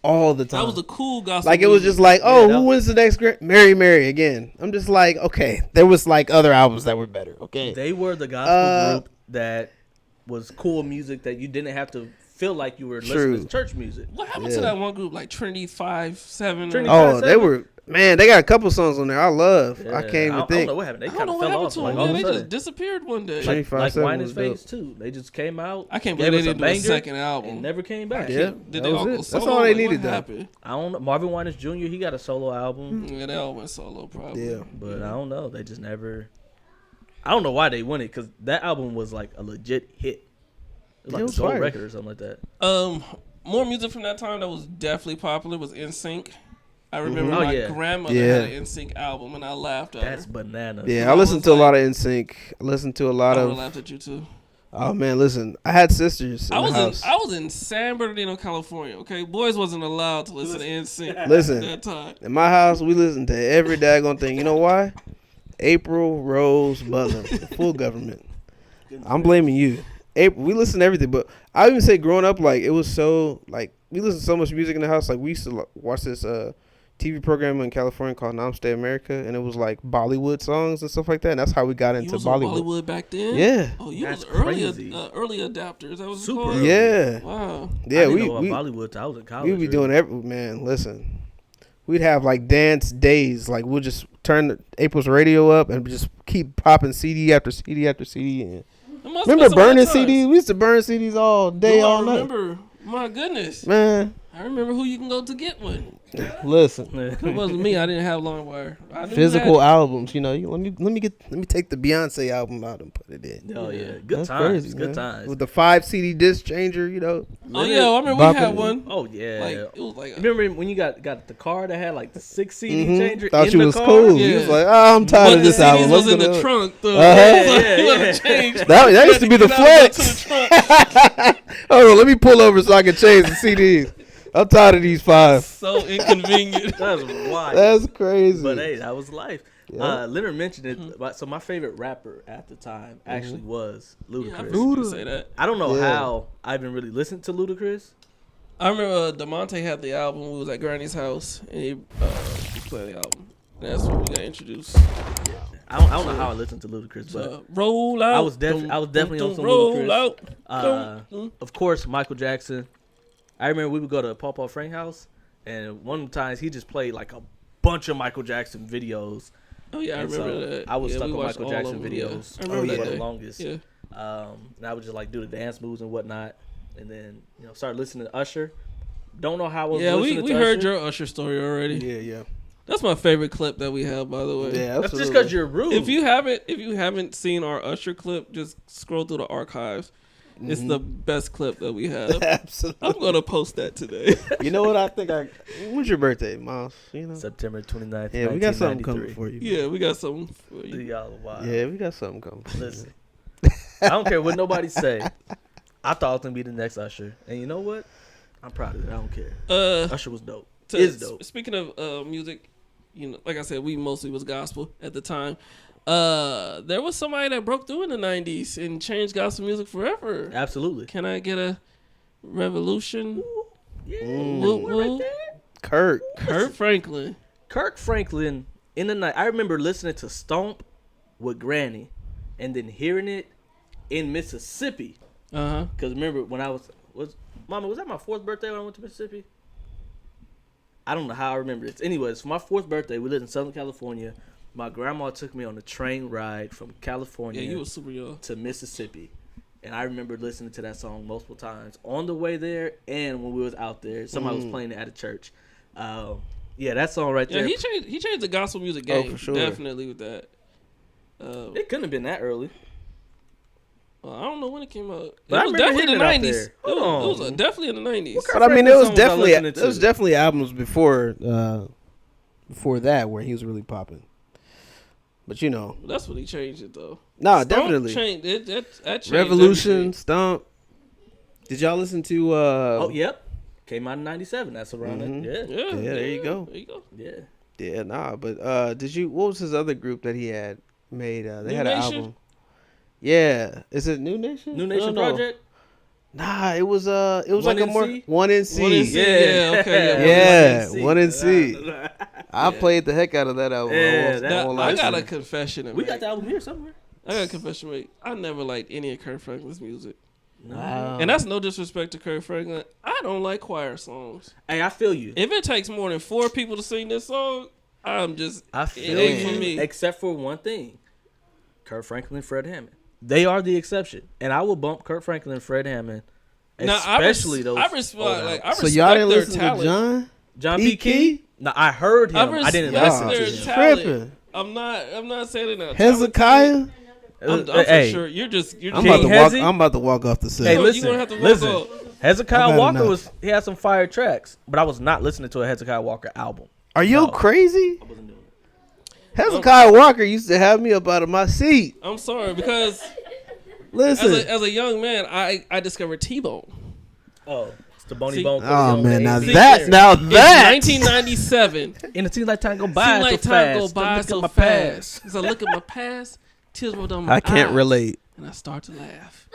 all the time. That was a cool gospel. Like it was music. just like, oh, that who was- wins the next Mary Mary again? I'm just like, okay, there was like other albums that were better. Okay, They were the gospel group that was cool music that you didn't have to feel like you were True. listening to church music. What happened Yeah. to that one group like Trinity 5-7? Trinity oh, they 5-7? were man. They got a couple songs on there I love. I Yeah, can't even I don't think. know what happened. They I don't kind know of what fell happened off to like them. all Yeah, of a they sudden. just disappeared one day. Trinity Like 5-7 Winans was dope. Phase 2. They just came out. I can't gave believe they us a didn't do a banger, second album. and never came back. Yeah, Did that they was all it. go That's solo? all they Like, needed what though. happened? I don't know. Marvin Winans Jr. He got a solo album, Yeah, they all went solo probably. Yeah. but I don't know. They just never. I don't know why they won it because that album was like a legit hit. It was like It a was gold fire. record or something like that. More music from that time that was definitely popular was NSYNC. I remember Oh, my yeah. grandmother Yeah. had an NSYNC album, and I laughed at That's her. bananas. Yeah, I I listened was to a lot like- of NSYNC. I listened to a lot I would have of. laughed at you too. Oh man, listen, I had sisters in I the house. was in San Bernardino, California. Okay, boys wasn't allowed to listen to NSYNC Listen. at that time. In my house, we listened to every daggone thing. You know why? April Rose Butler, the full government. I'm blaming you. April, we listened to everything, but I even say growing up, like it was so like we listened to so much music in the house. Like we used to watch this TV program in California called Namaste America, and it was like Bollywood songs and stuff like that. And that's how we got You into was on Bollywood. Bollywood back then? Yeah, Oh, you That's was early crazy. early adapters. That was Super called? early. yeah, Wow. yeah. I didn't We know about we Bollywood till I was in college. we would be really. doing every man. Listen, we'd have like dance days. Like we'll just turn April's radio up and just keep popping CD after CD after CD. And It must remember been some burning good times. CDs? We used to burn CDs all day, Do I all night. remember? My goodness. Man, I remember who you can go to get one. listen. It wasn't me. I didn't have LimeWire. I knew Physical that. albums, you know. Let me take the Beyonce album out and put it in. Oh yeah, good That's times. crazy, Good man. times. With the 5 CD disc changer, you know. Oh yeah, I remember Bopping we had it. one. Oh yeah. Like it was like Remember when you got the car that had like the 6 CD changer Thought in you the was car? cool. Yeah. He was like, oh, I'm tired but of this the CDs album. was Let's in go the to- trunk though. Uh-huh. You Yeah, had to change. That used to be the Get out and go flex. to the trunk. Hold on, let me pull over so I can change the CDs. I'm tired of these 5. So inconvenient. That's wild. That's crazy. But hey, that was life. Yeah. Leonard mentioned it. But so my favorite rapper at the time actually was Yeah, I Ludacris. forgot you to say that. I don't know Yeah. how I even really listened to Ludacris. I remember DeMonte had the album. We was at Granny's house and he played the album. And that's when we got introduced. I don't know how I listened to Ludacris, but Roll out. I was definitely on some roll Ludacris. out. Of course, Michael Jackson. I remember we would go to Paw Paw Frank house, and one of the times he just played like a bunch of Michael Jackson videos. Oh yeah, I And remember so that. I was Yeah, stuck we on watched Michael all Jackson of them, videos Yeah. I remember for that the day. longest. Yeah. And I would just like do the dance moves and whatnot, and then started listening to Usher. Don't know how I was Yeah, listening we to heard Usher. your Usher story already. Yeah. That's my favorite clip that we have, by the way. Yeah, That's absolutely. just because you're rude. If you haven't seen our Usher clip, just scroll through the archives. It's the best clip that we have. Absolutely. I'm gonna post that today. You know what I think? When's your birthday, Miles? You know. September 29th, Yeah, we got something coming for you. Yeah, we got something for you. Y'all wild. Yeah, we got something coming. Listen, I don't care what nobody say. I thought I was gonna be the next Usher, and you know what? I'm proud of it. I don't care. Usher was dope. Is dope. Speaking of music, you know, like I said, we mostly was gospel at the time. There was somebody that broke through in the 90s and changed gospel music forever. Absolutely. Can I get a revolution? Yeah. Woo, woo. Kurt Franklin. Kirk Franklin in the night. I remember listening to Stomp with Granny, and then hearing it in Mississippi. Because remember when I was Mama, was that my 4th birthday when I went to Mississippi? I don't know how I remember it. Anyways, for my 4th birthday, we lived in Southern California. My grandma took me on a train ride from California You was super young. to Mississippi. And I remember listening to that song multiple times on the way there and when we was out there. Somebody was playing it at a church. Yeah, that song right there. Yeah, he changed the gospel music game. for sure. Definitely with that. It couldn't have been that early. I don't know when it came out. But I It was remember definitely in the hearing it out 90s. there. It Hold was on. definitely in the 90s. But I mean, it was Franklin songs I definitely listened to? there was definitely albums before that where he was really popping. But you know, That's when he changed it, though. nah, Stomp definitely Changed, that changed Revolution, everything. Stomp. Did y'all listen to? Oh, yep. Came out in 97. That's around it. Yeah. Yeah, there you go. There you go. Yeah. Yeah, nah. But did you? What was his other group that he had made? They New had an Nation? album. Yeah, is it New Nation? New Nation No. Project? Nah, it was like a more NC? 1NC. 1NC, yeah, okay, Yeah, 1NC. 1NC. I played the heck out of that album. Yeah, Now, I I got a confession to We make. got the album here somewhere. I got a confession to make. I never liked any of Kirk Franklin's music. Wow. And that's no disrespect to Kirk Franklin. I don't like choir songs. Hey, I feel you. If it takes more than 4 people to sing this song, I'm just I it feel ain't for you. me. Except for one thing. Kurt Franklin and Fred Hammond. They are the exception. And I will bump Kurt Franklin and Fred Hammond. Especially those. I respect So y'all didn't their listen talent. to John? John P. P. Key? No, I heard him. I didn't listen to their him. talent. Tripping. I'm not saying that. Hezekiah? I'm Hey, for sure. You're just. I'm King about to walk. Hezzy? I'm about to walk off the set. Hey, You're listen. gonna have to walk Listen. off. I've Hezekiah had Walker enough. he had some fire tracks, but I was not listening to a Hezekiah Walker album. Are you No. crazy? I wasn't doing it. Hezekiah Walker used to have me up out of my seat. I'm sorry because Listen. as a young man, I discovered T-Bone. Oh, it's the Bony See- Bone. Oh man, now See, that in 1997. And it seems like time go by Seems so like time fast. go by Look at so my fast. past. As I look at my past, tears roll down my I can't eyes, relate. and I start to laugh.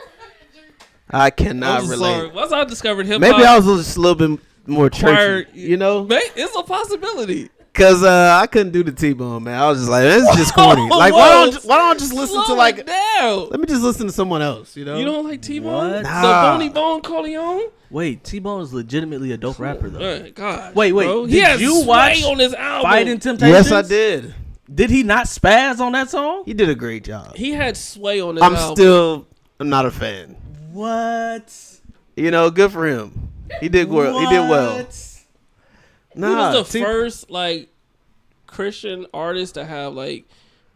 I cannot I'm relate. sorry. Once I discovered hip hop, Maybe I was just a little bit more Choir- churchy, you know, it's a possibility. because I couldn't do the T-bone, man. I was just like, this is just corny. Like, why don't I just listen to Slow like? it down. Let me just listen to someone else, you know. You don't like T-Bone? What? Nah. So Bony Bone Corleone? Wait, T-Bone is legitimately a dope rapper though. Oh, God. Wait, bro. did He has you sway watch on his album? Fighting Temptations? Yes, I did. Did he not spaz on that song? He did a great job. He had sway on his I'm album. not a fan. What? You know, good for him. He did well. He did well. He was the T- first like Christian artist to have like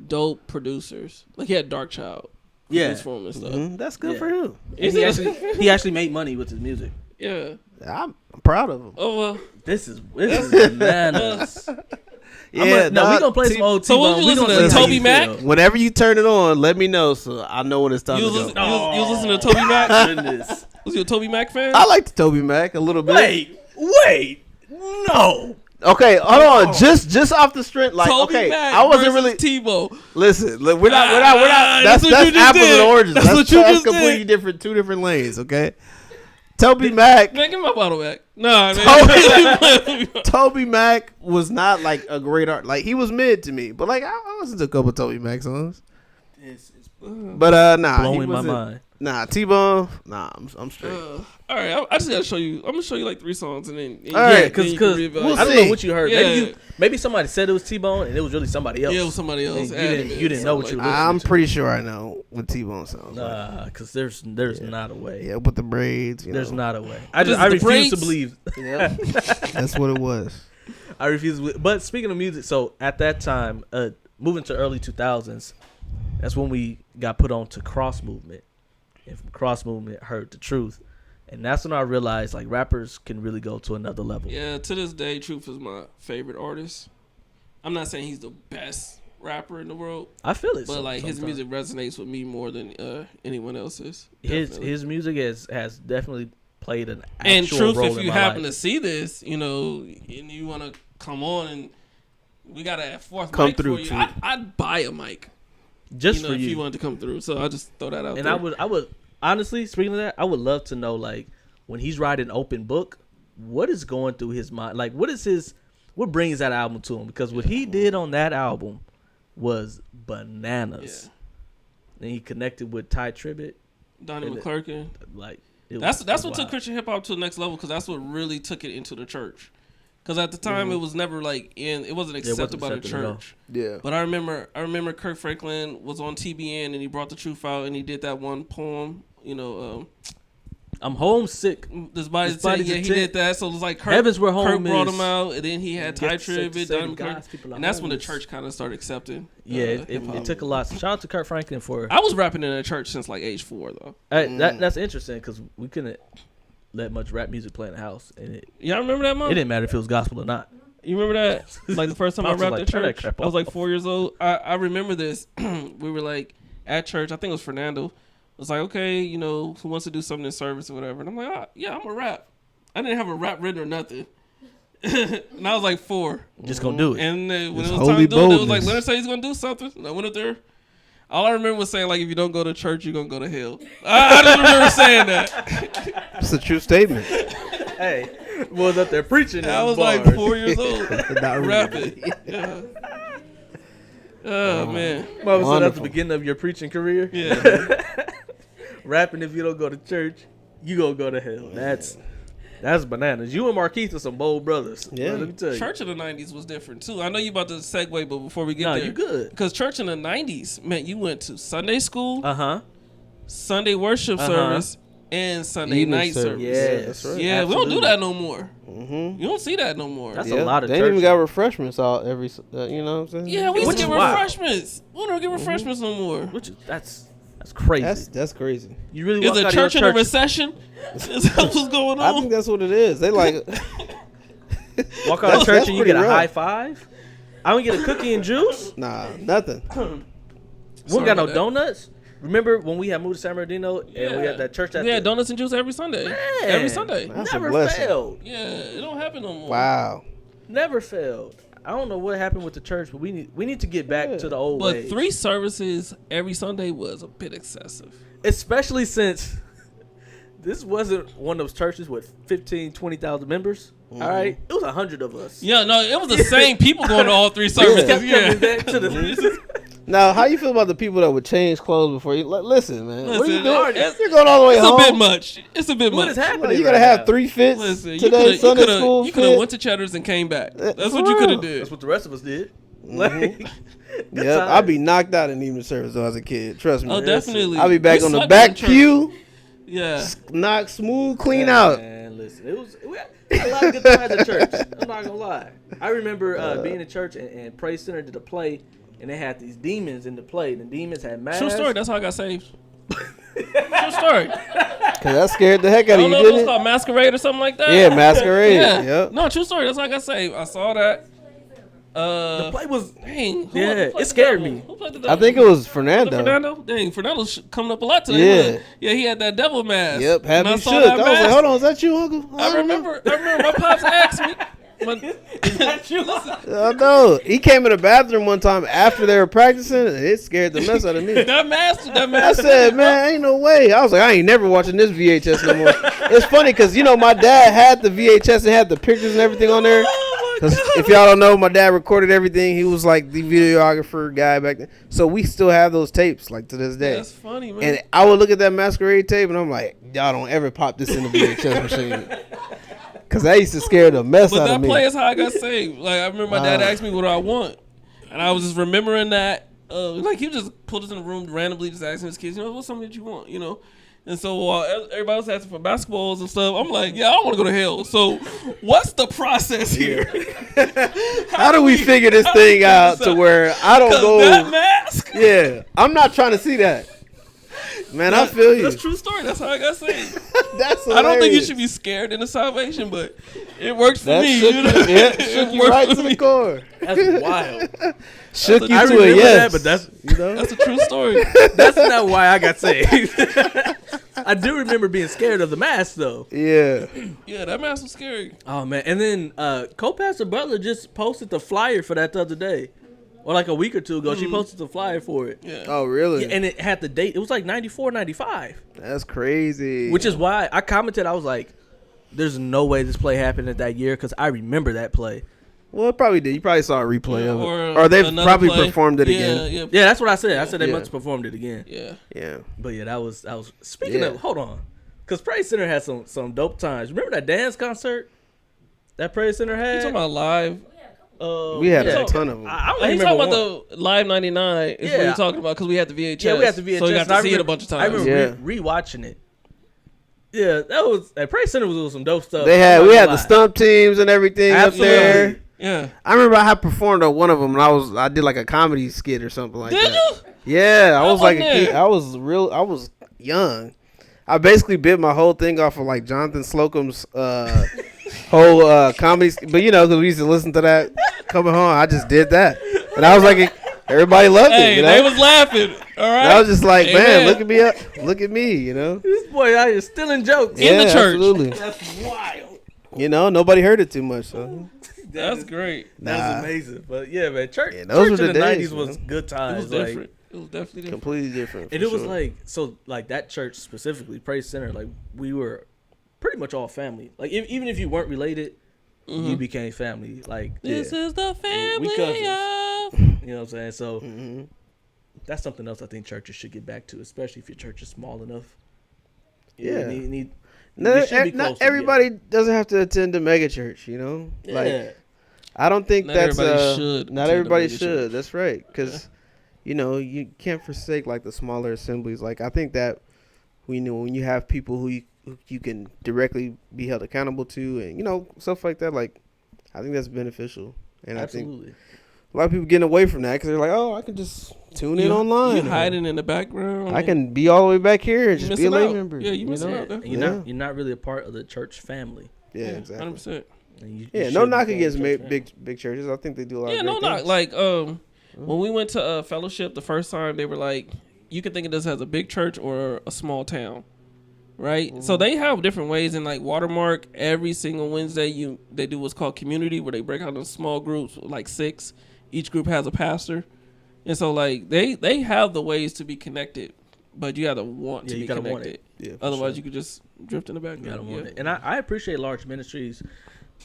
dope producers. Like he had Dark Child. Yeah. produce for him and stuff. That's good Yeah. for him. And he actually made money with his music. Yeah. I'm proud of him. Oh well. This is bananas. Yeah, we dog, gonna play some old So T-Bone. what you We listen gonna to, see how Toby you Mac? feel. Whenever you turn it on, let me know so I know when it's time You to was, go. listen, you was listening to Toby Mac? Goodness. Was you a Toby Mac fan? I like the Toby Mac a little bit. Wait, no. Okay, hold on. Just off the strength, like Toby okay, Mac I wasn't versus really. Tebow. Listen, look, we're not. That's That's what you just apples did. and oranges. That's what you just completely did. different, two different lanes. Okay, Toby Mac. Man, give me my bottle back. Nah, man. Toby Mac was not like a great art. Like he was mid to me, but like I listened to a couple Toby Mac songs. But nah, Blowing he my wasn't- mind. Nah, T-Bone. Nah, I'm straight. All right, I just gotta show you. I'm gonna show you like 3 songs, and then All right, because we'll I don't see. know what you heard. Yeah. Maybe somebody said it was T-Bone, and it was really somebody else. Yeah, it was somebody else. And you didn't know what you were listening I'm to. pretty sure I know what T-Bone sounds like. Because there's not a way. Yeah, with the braids. There's not a way. What is I the refuse braids? to believe. Yeah, that's what it was. I refuse to believe. But speaking of music, so at that time, moving to early 2000s, that's when we got put on to Cross Movement. And from Cross Movement, heard the Truth. And that's when I realized, like, rappers can really go to another level. Yeah, to this day, Truth is my favorite artist. I'm not saying he's the best rapper in the world. I feel it. But, like, his music resonates with me more than anyone else's. His music has definitely played an actual and Truth, role if in you my happen life. to see this, and you want to come on, and we got a fourth Come mic through, for you, Truth. I'd buy a mic. Just for if you. you wanted to come through. So I just throw that out And there. I would honestly, speaking of that, I would love to know, like, when he's writing Open Book, what is going through his mind? Like, what brings that album to him? Because what he did on that album was bananas. Yeah. And he connected with Ty Tribbett. Donnie McClurkin. Like, That's what took Christian hip hop to the next level, because that's what really took it into the church. Because at the time it was never it wasn't accepted by the church. Yeah. But I remember Kirk Franklin was on TBN and he brought the truth out and he did that one poem. I'm homesick. This body's tent. Yeah, he did that. So it was like Kirk, Heaven's where home Kirk brought is. him out, and then he had Ty Tribbett, Donnie God's McClurkin, people are and that's when the homeless. church kind of started accepting. Yeah, it took a lot. So shout out to Kurt Franklin for. I was rapping in a church since like age 4 though. That's interesting because we couldn't let much rap music play in the house, and Y'all remember that, Mom? it didn't matter if it was gospel or not. You remember that? Like the first time I Pops was rapped like, at "Turn that church, crap I was off." like 4 years old. I remember this. We were like at church. I think it was Fernando. It was like, okay, who wants to do something in service or whatever. And I'm like, yeah, I'm gonna rap. I didn't have a rap written or nothing. And I was like 4. Just gonna do it. And when It's it was time to do it, holy it was like, boldness. Leonard said he's gonna do something. And I went up there. All I remember was saying, like, if you don't go to church, you're gonna go to hell. I just remember saying that. It's a true statement. Hey, was up there preaching. I was bars. like 4 years old. Not Rapping. Yeah. Oh, man. Mama said at the Wonderful. beginning of your preaching career. Yeah. Rapping, if you don't go to church, you gonna go to hell. That's bananas. You and Marquise are some bold brothers. Yeah. Let me tell you. Church in the 90s was different, too. I know you about to segue, but before we get No, there. you good. Because church in the 90s meant you went to Sunday school, Uh-huh. Sunday worship service, and Sunday Evening night service. Yes. that's right. Yeah, we don't do Absolutely. that no more. Mm-hmm. You don't see that no more. That's a lot of They ain't even churches. got refreshments out every. You know what I'm saying? Yeah, we used Which to get is wild. refreshments. We don't get refreshments no more. Which is that's crazy. That's crazy. You really Is walk a out of your church in a church. recession? Is that what's going I think on? that's what it is. They like. Walk out of church That's and you pretty get a rough. high five. I don't get a cookie and juice. Nah, nothing. We don't Sorry got no about that. donuts. Remember when we had moved to San Bernardino and we had that church at We had the, donuts and juice every Sunday. Man, Every Sunday. That's a never blessing. failed. Yeah, it don't happen no more. Wow. Never failed. I don't know what happened with the church, but we need to get back to the old But ways. 3 services every Sunday was a bit excessive. Especially since this wasn't one of those churches with 15, 20,000 members. Mm-hmm. All right, it was 100 of us. Yeah, no, it was the same people going to all 3 services. Kept Yeah. coming back to the Now, how you feel about the people that would change clothes before you? Like, listen, man. What are you Listen, doing? it's- You're going all the way It's home. a bit much. It's a bit What much. is happening? Like, you right gotta have now? 3 fits Listen, today. Sunday school you could have fit. went to Cheddar's and came back. That's for what you could have real. did. That's what the rest of us did. Mm-hmm. Like, good Yep, times. I'd be knocked out in evening service though as a kid. Trust me. Oh, definitely. I'll be back We on the slept back in church. pew, Yeah. knock smooth, clean out. Man, listen, we had a lot of good times at church. I'm not gonna lie. I remember being in church and Praise Center did a play, and they had these demons in the play. The demons had masks. True story. That's how I got saved. True story. Cause that scared the heck I out of don't you, know if it was didn't it? called Masquerade or something like that. Yeah, Masquerade. Yeah. Yep. No, true story. That's how I got saved. I saw that. The play was. Dang. Who Yeah, played it the scared devil? me. Who played the I devil? think it was Fernando. Fernando? Dang, Fernando's coming up a lot today. Yeah. huh? Yeah, he had that devil mask. Yep, had And I me saw shook. that I was like, mask. hold on, is that you, Uncle? I remember my pops asked me. I know. He came in the bathroom one time after they were practicing, and it scared the mess out of me. That mask. I said, man, ain't no way. I was like, I ain't never watching this VHS no more. It's funny because, my dad had the VHS and had the pictures and everything on there. Oh Because if y'all don't know, my dad recorded everything. He was like the videographer guy back then. So we still have those tapes like to this day. That's funny, man. And I would look at that Masquerade tape and I'm like, y'all don't ever pop this in the VHS machine. Because that used to scare the mess out of me. But that play is how I got saved. Like, I remember my dad asked me what do I want. And I was just remembering that. Like, he just put us in the room randomly, just asking his kids, what's something that you want, And so while everybody was asking for basketballs and stuff, I'm like, yeah, I don't want to go to hell. So what's the process here? How do we figure this thing out to where I don't go? That mask? Yeah. I'm not trying to see that. Man, I feel you. That's a true story. That's how I got saved. That's hilarious. I don't think you should be scared in the salvation, but it works for me. Shook you right to the core. That's wild. Shook you I to remember a yes. that, but that's a true story. That's not why I got saved. I do remember being scared of the mask, though. Yeah. Yeah, that mask was scary. Oh, man. And then Co-Pastor Butler just posted the flyer for that the other day. Or like a week or two ago, she posted the flyer for it. Yeah. Oh, really? Yeah, and it had the date. It was like 94, 95. That's crazy. Which is why I commented, I was like, there's no way this play happened at that year because I remember that play. Well, it probably did. You probably saw a replay of it. Or they probably performed it again. Yeah, that's what I said. I said they must have performed it again. Yeah. Yeah. But yeah, that was speaking of, hold on. Because Praise Center had some dope times. Remember that dance concert that Praise Center had? You talking about live? We had a ton of them. I don't He's remember talking about the Live 99 is what you're talking about because we had the VHS. Yeah, we had the VHS. So you got to see it a bunch of times. I remember rewatching it. Yeah, that was at Praise Center was some dope stuff. We had the stump teams and everything up there. Yeah, I remember I had performed at one of them, and I did like a comedy skit or something like that. Did you? Yeah, I was like a kid. I was young. I basically bit my whole thing off of like Jonathan Slocum's whole comedy, but because we used to listen to that coming home. I just did that, and I was like, everybody loved it. They was laughing. All right, and I was just like, man, look at me, This boy out here stealing jokes in the church. Absolutely. That's wild. Nobody heard it too much. So that's great. That's amazing. But yeah, man, church in those the were the days, 90s was good times. It was different. It was definitely different. Completely different. And it was like that church specifically, Praise Center. Like we were pretty much all family. Like even if you weren't related, you became family. Like this is the family. We cousins. You know what I'm saying? So that's something else I think churches should get back to, especially if your church is small enough. Not everybody doesn't have to attend a mega church, Yeah. Like I don't think not that's everybody should. Not everybody should. That's right, because you can't forsake like the smaller assemblies. Like I think that when you have people who you can directly be held accountable to, and stuff like that. Like I think that's beneficial, and Absolutely. I think a lot of people getting away from that because they're like, oh, I can just tune in online. You hiding in the background. I can be all the way back here and just be a lay member. Yeah, you missing out. And you're not really a part of the church family. Yeah, exactly. 100%. No knock against big churches. I think they do a lot. Yeah, of no knock. things. Like when we went to fellowship the first time, they were like, you can think of this as a big church or a small town, right? Mm-hmm. So they have different ways. In like Watermark, every single Wednesday they do what's called community, where they break out into small groups, like 6. Each group has a pastor, and so like they have the ways to be connected, but you got to want to be connected. Want it. Yeah, otherwise you could just drift in the background. You gotta want it. And I appreciate large ministries.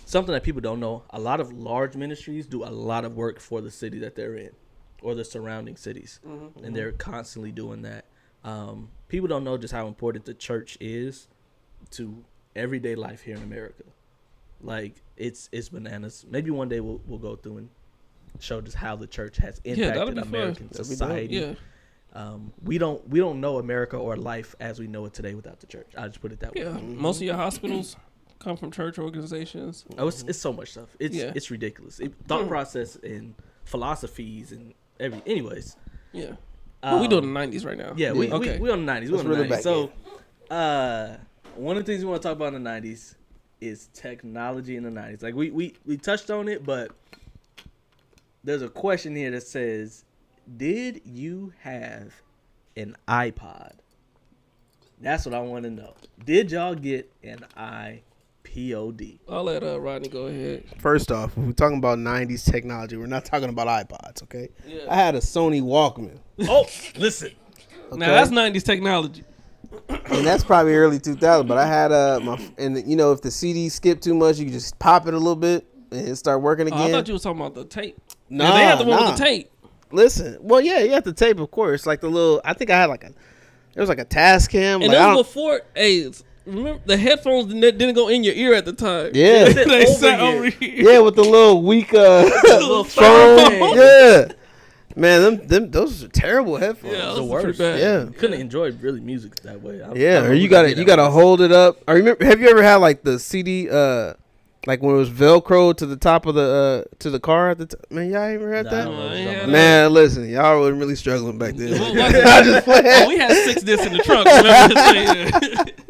Something that people don't know, a lot of large ministries do a lot of work for the city that they're in or the surrounding cities. Mm-hmm. And they're constantly doing that. People don't know just how important the church is to everyday life here in America. Like, it's bananas. Maybe one day we'll go through and show just how the church has impacted American society. Yeah. We don't know America or life as we know it today without the church. I just put it that way. Yeah. Most of your hospitals come from church organizations. Oh, it's so much stuff. It's ridiculous. Thought process and philosophies and anyways. Yeah. But we doing the 90s right now. Yeah, we on the 90s. We're on the 90s. So one of the things we want to talk about in the 90s is technology in the 90s. Like we touched on it, but there's a question here that says, did you have an iPod? That's what I want to know. Did y'all get an iPod? I'll let Rodney go ahead. First off, we're talking about 90s technology. We're not talking about iPods, okay? Yeah. I had a Sony Walkman. Oh, listen. Okay? Now, that's 90s technology. And that's probably early 2000, but I had if the CD skipped too much, you could just pop it a little bit. and start working again. I thought you was talking about the tape. No, they had the one with the tape. Listen, well, yeah, you have the tape, of course. Like the little, I think I had there was like a task cam. And like, that was before, remember the headphones didn't go in your ear at the time. Yeah. They sat over here. Yeah, with the little weak little phone. Yeah. Man, those are terrible headphones. Yeah, the worst. Yeah. You couldn't enjoy really music that way. Or you gotta hold it up. I remember. Have you ever had like the CD, like when it was Velcro to the top of the to the car at the man? Y'all ever had that? Man, listen, y'all were really struggling back then. I just we had 6 discs in the trunk.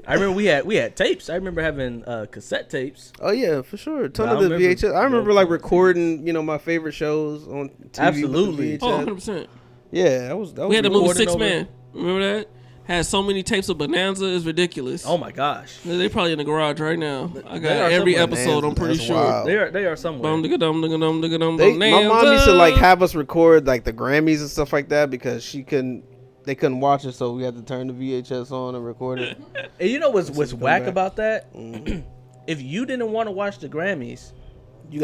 I remember we had tapes. I remember having cassette tapes. Oh yeah, for sure. A ton of the VHS. I remember like recording, my favorite shows on TV. Absolutely. Oh, 100%. Yeah, that was. We had the movie 6 Man. Remember that? Had so many tapes of Bonanza, is ridiculous. Oh my gosh. They probably in the garage right now. I got every episode. I'm pretty sure. Wild. They are somewhere. My mom used to like have us record like the Grammys and stuff like that because they couldn't watch it, so we had to turn the VHS on and record it. And you know what's whack about that? If you didn't want to watch the Grammys, Yep.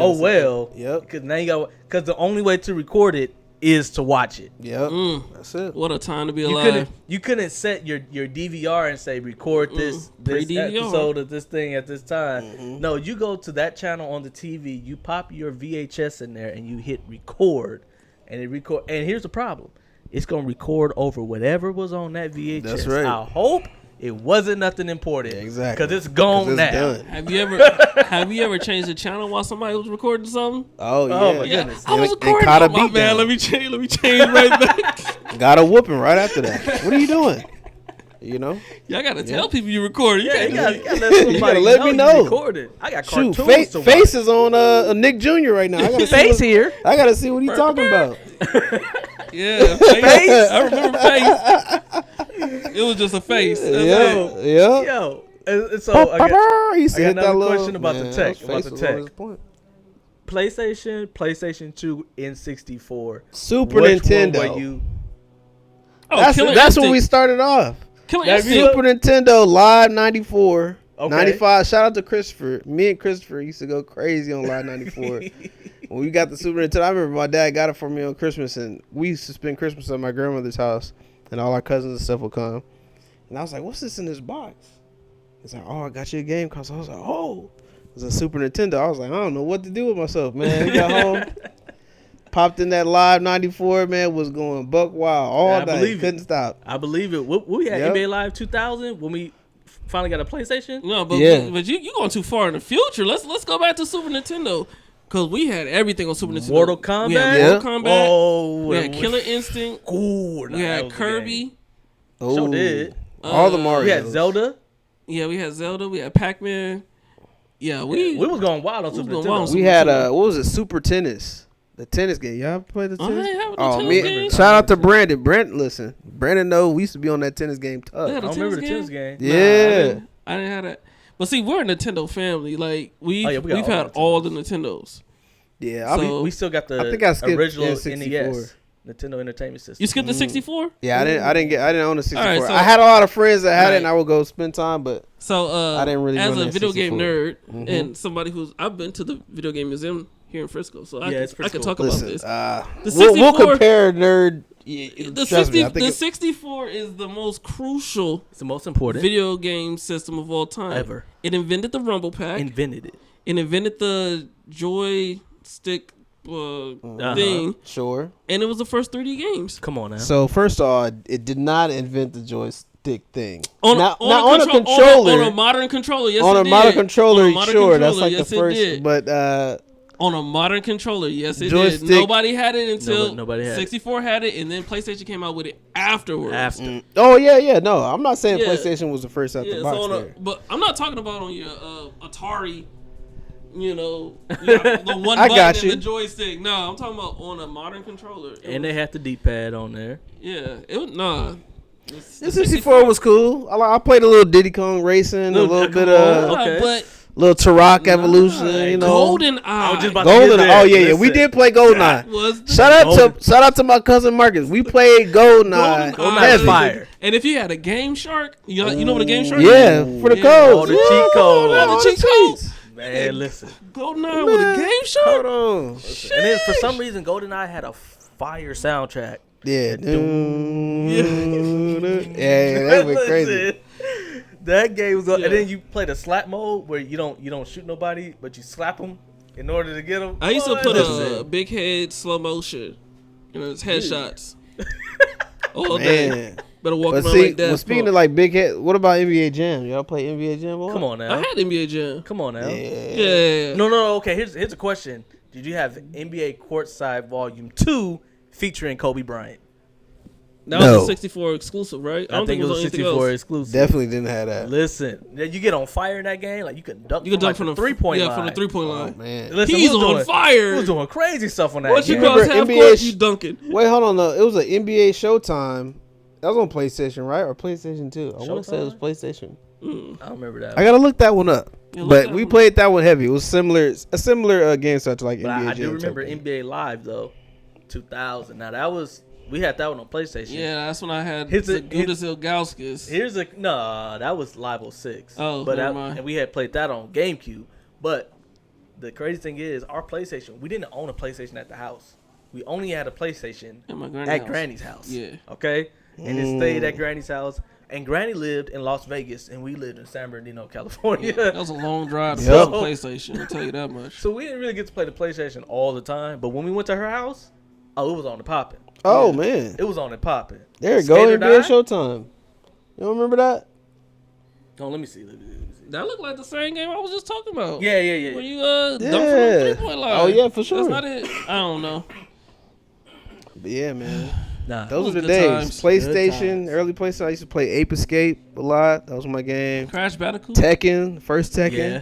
Because the only way to record it is to watch it. Yep. That's it. What a time to be alive. You couldn't set your DVR and say record this episode of this thing at this time. Mm-hmm. No, you go to that channel on the TV, you pop your VHS in there and you hit record, and it record. And here's the problem. It's going to record over whatever was on that VHS. That's right. I hope it wasn't nothing important. Yeah, exactly. Because it's gone now. Done. Have you ever changed the channel while somebody was recording something? Oh, yeah. Oh, my goodness. I was recording. caught a My beat man, down. let me change right back. Got a whooping right after that. What are you doing? Y'all got to tell people you recorded. Yeah, you gotta let somebody let me know. You recorded. I got cartoons to watch. Face is on Nick Jr. right now. I gotta Face here. I gotta see what he's talking about. Yeah, face. I remember face. It was just a face. Yeah. Yo, so I He said got that another question about the tech. PlayStation, PlayStation 2, N64. Super Which Nintendo. one were you? That's when we started off. Killer That Instinct. Super Nintendo Live 94. Okay. 95. Shout out to Christopher. Me and Christopher used to go crazy on Live 94. When we got the Super Nintendo, I remember my dad got it for me on Christmas, and we used to spend Christmas at my grandmother's house, and all our cousins and stuff would come. And I was like, what's this in this box? He's like, oh, I got you a game console. I was like, oh. It was a Super Nintendo. I was like, I don't know what to do with myself, man. We got home, popped in that Live 94, man, was going buck wild all day. Couldn't stop. I believe it. We had NBA Live 2000 when we finally got a PlayStation. No, but you going too far in the future. Let's go back to Super Nintendo. Because we had everything on Super Nintendo. Mortal Kombat? We had Mortal Kombat. Oh, we had Killer Instinct. Ooh, we had Kirby. Sure did. All the Mario. We had Zelda. Yeah, we had Zelda. We had Pac-Man. Yeah, we was going wild on Super Nintendo. We had what was it? Super Tennis. The tennis game. Y'all ever played the tennis? I ain't have the tennis game. Shout out to Brandon. Brandon knows we used to be on that tennis game tough. I don't remember the tennis game. Yeah. I didn't have that. But see, we're a Nintendo family. Like we've had all all the Nintendos. Yeah, we still got the original NES, Nintendo Entertainment System. You skipped the 64? Yeah, I didn't own the 64. Right, so, I had a lot of friends that had it, and I would go spend time, but I didn't really. As run a that video 64. game nerd and somebody I've been to the video game museum here in Frisco, so I can talk about this. We'll compare nerd. The 64 is the most crucial. It's the most important video game system of all time ever. It invented the Rumble Pack. It invented the joystick thing. Sure. And it was the first 3D games. Come on now. So first of all, it did not invent the joystick thing. On a controller. On a modern controller, yes, on it a did. modern controller, on a modern sure. Controller, That's like yes, the first. But on a modern controller, yes, it joystick, did. Nobody had it until nobody had 64 had it, and then PlayStation came out with it afterwards. Oh yeah. No, I'm not saying PlayStation was the first out the box. But I'm not talking about on your Atari. The one I button got and you. the joystick. No, I'm talking about on a modern controller. They had the D-pad on there. Yeah, it was The 64 was cool. I played a little Diddy Kong Racing, a little bit of but little Turok Evolution. Golden Eye. I was just about Golden. to get there. Oh yeah, we did play GoldenEye. Shout out to my cousin Marcus. We played GoldenEye. GoldenEye fire. And if you had a Game Shark, you know what a Game Shark? Yeah, for the codes. All the cheat codes. All the cheat codes. Man, listen. GoldenEye with a game show. Hold on. And then for some reason, GoldenEye had a fire soundtrack. Yeah. Yeah, that went crazy. Listen, that game was, Yeah. and then you play the slap mode where you don't shoot nobody, but you slap them in order to get them. I used to put Listen. a big head slow motion. It's headshots. All day. Man. Better walk But around see, like that. well, speaking of like big head, what about NBA Jam? Y'all play NBA Jam? Boy? Come on now. I had NBA Jam. Come on now. Yeah. No. Okay, here's a question. Did you have NBA Courtside Volume 2 featuring Kobe Bryant? That No. was a 64 exclusive, right? I think it was a anything 64 else. exclusive. Definitely didn't have that. Listen, you get on fire in that game. Like you can dunk. You can dunk from from the 3-point line. Yeah, from the 3-point Oh line. man. Listen, He's we was on doing- fire. We was doing crazy stuff on that. Once you game. cross remember half NBA court, you dunking. Wait, hold on. It was an NBA Showtime. That was on PlayStation, right? Or PlayStation 2? I want to say it was PlayStation. I don't remember that. I gotta look that one up. Yeah, look But that we one played that one heavy. It was a similar game style to like But NBA I Jam. do remember type thing. NBA Live though, 2000. Now we had that one on PlayStation. Yeah, that's when I had Here's the a- Gudas Ilgauskas. Here's that was Live 06. Oh, but never mind. and we had played that on GameCube. But the crazy thing is, our PlayStation, we didn't own a PlayStation at the house. We only had a PlayStation At my Granny's house. Yeah. Okay, and it stayed at Granny's house. And Granny lived in Las Vegas, and we lived in San Bernardino, California. That was a long drive to Yep. play the PlayStation. I'll tell you that much. So we didn't really get to play the PlayStation all the time. But when we went to her house, it was on the popping. Oh man, It was on the popping. there you go. Skater NBA Die? Showtime. You don't remember that? Oh, let me see. That looked like the same game I was just talking about. Yeah. When you dunk from Yeah. the 3-point line. Oh yeah, for sure. That's not it. I don't know. But yeah, man. Nah. Those was were the good days. times. PlayStation, times. early PlayStation. I used to play Ape Escape a lot. That was my game. Crash Bandicoot. Tekken, first Tekken. Yeah.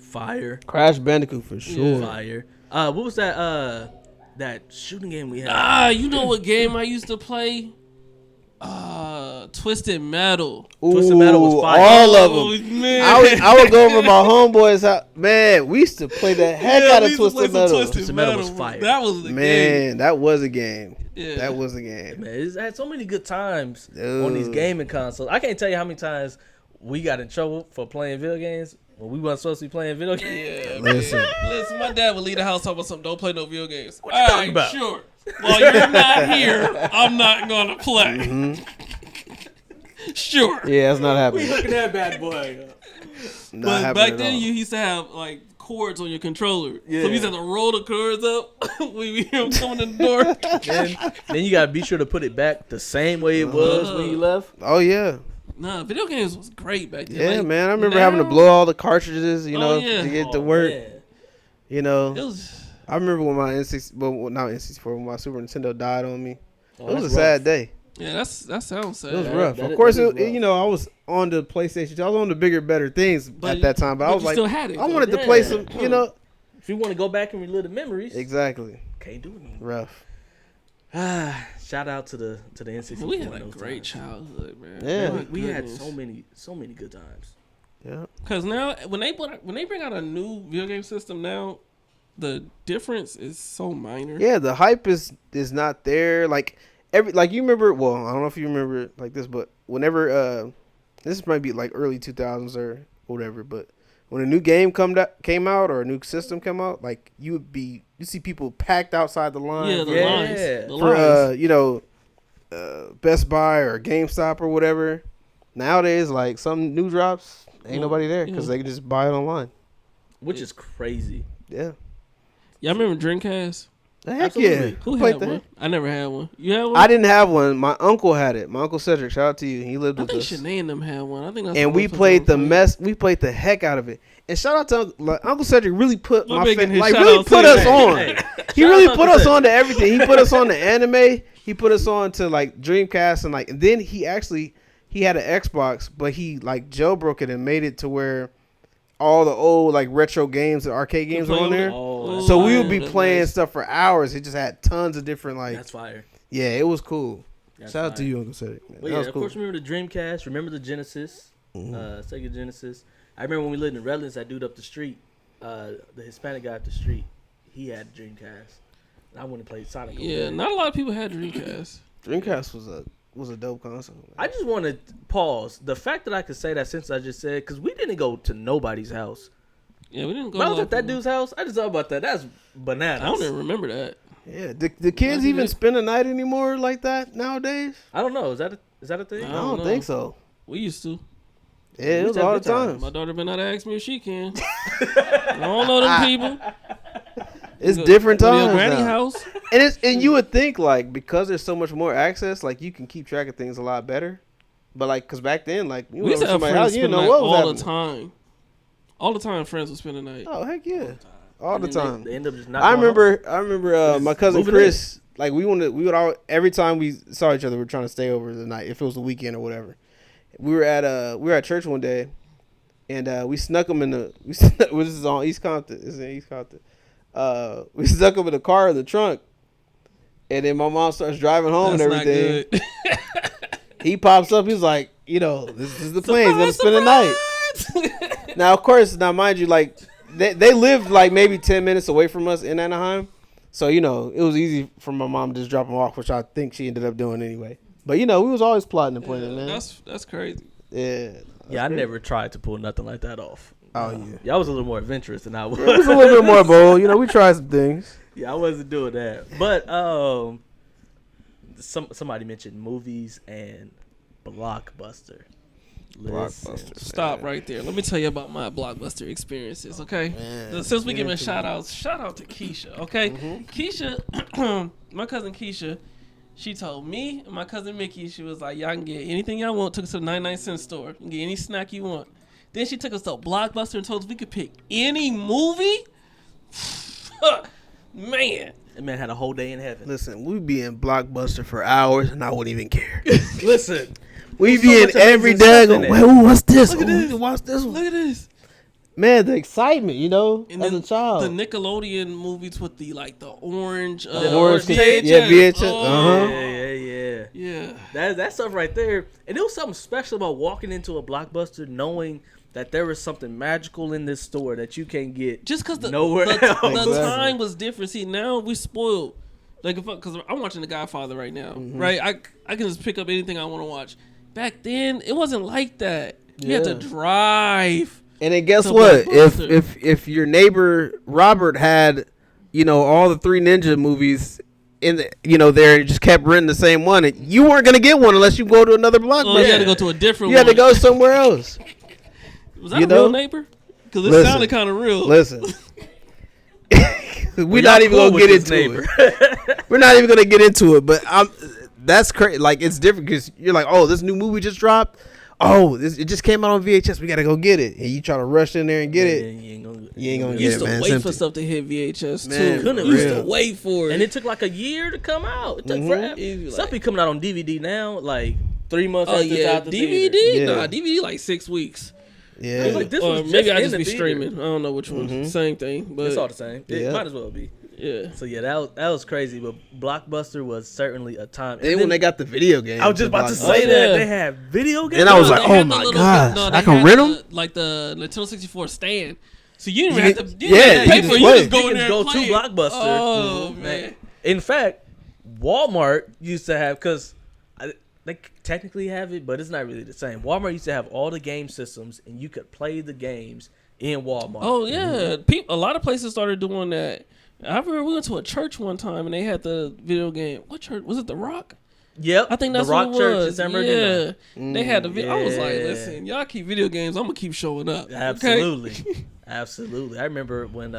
Fire. Crash Bandicoot for sure. Fire. What was that shooting game we had? You know what game I used to play? Twisted Metal. Twisted Metal was fire. All of Oh, them. man. I would go over my homeboys' house. Man, we used to play the heck out of Twisted Metal. Twisted Metal was fire. That was the game. Man, that was a game. Yeah. That was a game. Man, it's had so many good times Dude. on these gaming consoles. I can't tell you how many times we got in trouble for playing video games when we wasn't supposed to be playing video games. Yeah, Listen. man. Listen, my dad would leave the house talking about something. Don't play no video games. What you talking about? Sure. While you're not here, I'm not gonna play. Mm-hmm. Sure. Yeah, that's not happening. Looking at that bad boy. Not But happening back at then, all. you used to have like cords on your controller. Yeah. So you used to have to roll the cords up when we hear them coming in the door. then you gotta be sure to put it back the same way it was when you left. Oh yeah. Nah, video games was great back then. Yeah, Like, man. I remember now- having to blow all the cartridges, you know, yeah. to get it to Oh, work. man. You know. It was. I remember when my N64, well, not N64, when my Super Nintendo died on me. Oh, It was a that's sad day. Yeah, that sounds sad. It was Yeah, rough. that Of is- course, that is rough. you know, I was on the PlayStation. I was on the bigger, better things But at that time. But I but was you like, still had it, I though. wanted to Yeah. play some, you know. If you want to go back and relive the memories, Exactly. can't do it anymore. Rough. Shout out to the N64. We had a in those great times. childhood, man. Yeah. My We had goodness. so many good times. Yeah. Cause now when they bring out a new video game system now, the difference is so minor. Yeah, the hype is not there. Like you remember. Well, I don't know if you remember it like this, but whenever this might be like early 2000s or whatever, but when a new game came out or a new system came out, like you see people packed outside the line. Yeah, the Yeah. lines. The for lines. you know, Best Buy or GameStop or whatever. Nowadays, like some new drops, ain't nobody there because they can just buy it online. Which is crazy. Yeah. Y'all remember Dreamcast? Heck Absolutely. Who yeah. had Played that. one? I never had one. You had one? I didn't have one. My uncle had it. My uncle Cedric. Shout out to you. He lived I with think us. Shanae and them had one. I think that's And the we one played the person mess. We played the heck out of it. And shout out to Uncle Cedric. Really put We're my making his like shout really out put too. us Hey, on. hey. He Shout really out put to us Cedric. on to everything. He put us on the anime. He put us on to like Dreamcast and then he had an Xbox, but he like jailbroke it and made it to where all the old like retro games and arcade games were on there. Oh, So we would be that's playing nice. stuff for hours. It just had tons of different like that's fire. yeah, it was cool. That's Shout out to fire. you, Uncle Cedric. Man. Well, That yeah, was of cool. course, remember the Dreamcast. Remember the Genesis, Sega Genesis. I remember when we lived in Redlands, that dude up the street, the Hispanic guy up the street, he had a Dreamcast. And I went and played Sonic. over Yeah, there. not a lot of people had Dreamcast. Dreamcast was a dope console. Man. I just want to pause. The fact that I could say that since I just said, because we didn't go to nobody's house Yeah, we didn't go. When I was at that dude's house, I just thought about that. That's bananas. I don't even remember that. Yeah, the kids even spend a night anymore like that nowadays? I don't know. Is that a thing? I don't think so. We used to. Yeah, it was all the time. My daughter been not ask me if she can. I don't know them people. It's different times. Granny now. house. And you would think like because there's so much more access, like you can keep track of things a lot better. But like, cause back then, like you we used to have friends house, you spend know the night what was all happening. the time. All the time, friends would spend the night. Oh heck yeah, all the time. They end up just not. I remember my cousin moving Chris. Like we would all every time we saw each other, we were trying to stay over the night if it was a weekend or whatever. We were at church one day, and we snuck him in the. This is on East Compton. It's in East Compton. We snuck him in the car in the trunk, and then my mom starts driving home That's and everything. not good. He pops up. He's like, this is the plan. He's gonna spend the night. Now, of course, mind you, like they lived like maybe 10 minutes away from us in Anaheim, so it was easy for my mom to just drop him off, which I think she ended up doing anyway. But we was always plotting and planning, man. That's crazy. Yeah. Yeah, I never tried to pull nothing like that off. Oh yeah. Yeah, I was a little more adventurous than I was. It was a little bit more bold. We tried some things. Yeah, I wasn't doing that. But somebody mentioned movies and Blockbuster. Blockbuster. Stop right there. Let me tell you about my Blockbuster experiences, okay? Since we giving shout out to Keisha, okay? Mm-hmm. Keisha, my cousin Keisha, she told me and my cousin Mickey, she was like, y'all can get anything y'all want. Took us to the 99-cent store. You can get any snack you want. Then she took us to Blockbuster and told us we could pick any movie. Man. That man had a whole day in heaven. Listen, we'd be in Blockbuster for hours and I wouldn't even care. Listen. We'd be in every day going, ooh, what's this? Look at this. What's this one? Look at this. Man, the excitement, And as then a child. the Nickelodeon movies with the orange, The orange VHS. yeah, VHS. Oh. Yeah. Yeah. That stuff right there. And there was something special about walking into a Blockbuster knowing that there was something magical in this store that you can't get Just because nowhere else. the time was different. See, now we spoiled. Like, because I'm watching The Godfather right now, right? I can just pick up anything I want to watch. Back then, it wasn't like that. You had to drive. And then guess to what? Blockbuster. If your neighbor Robert had, all the Three Ninja movies in the, there and just kept renting the same one, and you weren't gonna get one unless you go to another Blockbuster. Oh, you had to go to a different You one. had to go somewhere else. Was that a real neighbor? Because it sounded kind of real. Listen. We're not even gonna get into it. We're not even gonna get into it, but that's crazy. Like, it's different because you're like, oh, this new movie just dropped. Oh, it just came out on VHS. We gotta go get it, and you try to rush in there and get it. You ain't gonna get You used it, man. to wait for stuff to hit VHS Man, too. You used to wait for it, And it took like a year to come out. It took forever. Stuff be coming out on DVD now, like 3 months after it's out the DVD? theater. Nah, DVD like 6 weeks. Yeah, It's like, this Or was maybe just I in just the be theater. streaming. I don't know which one. Same thing, but It's all the same. It might as well be. yeah. So yeah, that was crazy. But Blockbuster was certainly a time. and then when they got the video game, I was just about to say Oh, that yeah. they had video games. And I was No, like, they oh had the my little- gosh, no, I they can had rent them. like the Nintendo 64 stand. So you didn't You have can- to. You didn't have to yeah, pay you for it. just You play. just go You in can there go and to play it. Blockbuster. Oh man. In fact, Walmart used to have, because they technically have it, but it's not really the same. Walmart used to have all the game systems, and you could play the games in Walmart. Oh yeah, a lot of places started doing that. I remember we went to a church one time and they had the video game. What church was it? The Rock? Yep, I think that's the Rock what it Church was. in San Bernardino. Yeah, they had the video. I was like, Yeah. listen, y'all keep video games. I'm gonna keep showing up. Absolutely, absolutely. I remember when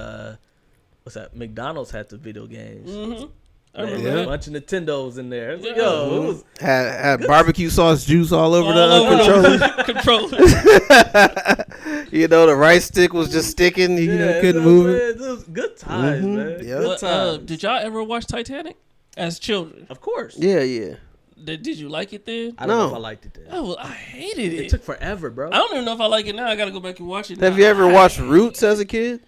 McDonald's had the video games. Mm-hmm. I Man, remember a that. bunch of Nintendos in there. It was like, yo, it was Had barbecue sauce juice all over All the over controller. controller. The rice stick was just sticking. You couldn't move it. It was good times, man. Yep. Good But, times. did y'all ever watch Titanic as children? Of course. Yeah. Did you like it then? I don't know No. if I liked it then. I hated it. It took forever, bro. I don't even know if I like it now. I gotta go back and watch it. Have now. you ever watched Roots as a kid?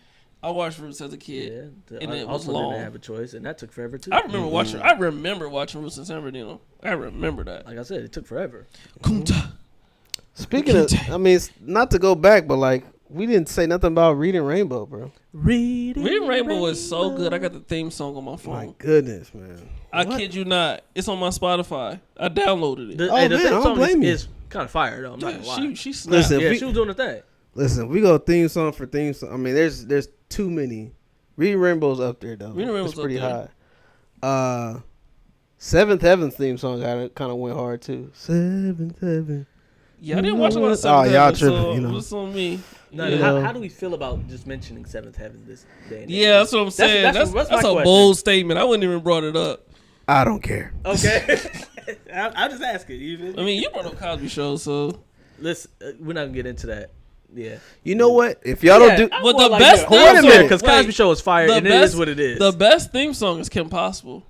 I watched Roots as a kid. Yeah, And I it was also long. didn't have a choice, and that took forever too. I remember watching. I remember watching Roots in San Bernardino. I remember that. Like I said, it took forever. Kunta. Speaking of, I mean, not to go back, but like we didn't say nothing about Reading Rainbow, bro. Reading Rainbow was so good. I got the theme song on my phone. My goodness, man. I kid you not. It's on my Spotify. I downloaded it. The Oh, man, theme I don't song blame you. is kind of fire though. I'm not gonna lie. She snapped. Listen, Yeah, we- she was doing the thing. Listen, we go theme song for theme song. I mean, there's too many. Reading Rainbow's up there though. Reading Rainbow's it's pretty up high. Seventh Heaven's theme song kind of went hard too. Seventh Heaven. Yeah, I didn't watch a lot of Seventh Heaven, y'all tripping, so you know. what's on me? No, how do we feel about just mentioning Seventh Heaven this day? And Yeah, that's what I'm saying. That's my a question. bold statement. I wouldn't even brought it up. I don't care. Okay, I'll just ask it. Even. I mean, you brought up Cosby Show, so Listen, we're not gonna get into that. Yeah. You know what? If y'all don't do, But the best Hold on a minute, because Cosby Show is fire, and it is what it is. The best theme song is Kim Possible.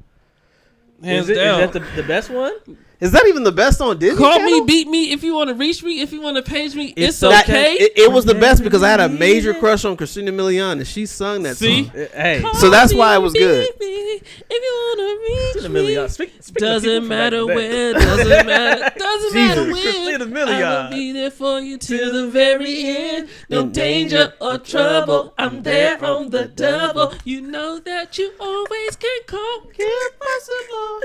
Hands down. Is that the best one? is that even the best on Disney? Call Channel? me, beat me, if you want to reach me, if you want to page me, it's That- okay. It was the best because I had a major crush on Christina Milian and she sung that See? song. Hey, So that's why it was good. Beat me, if you want to Christina reach me. Milian. Speak Doesn't matter where. where, doesn't matter Christina when. Milian. I'll be there for you till the very end. No danger or trouble, I'm there from the double. You know that you always can call Kim Possible.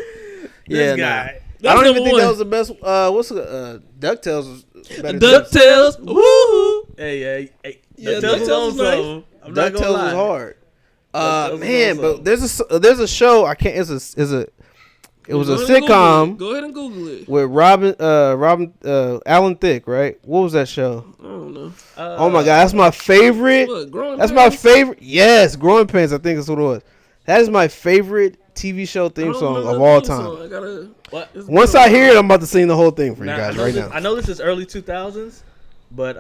Yeah, guy. I don't even think one. that was the best. What's DuckTales was better. DuckTales, woo! Hey. Yeah, DuckTales DuckTales was nice. also. I'm not gonna DuckTales lie. was hard. DuckTales Man, was also- but there's a show. I can't. It was a Go ahead and sitcom Go ahead and Google it. with Alan Thicke, right? What was that show? I don't know. Oh my god, that's my favorite. What, Growing That's my Pains? favorite. Yes, Growing Pains. I think that's what it was. That is my favorite TV show I theme don't song remember of the all theme time. song. I gotta. What? Once I hear it, I'm about to sing the whole thing for you Now, guys I know right this, now. I know this is early 2000s, but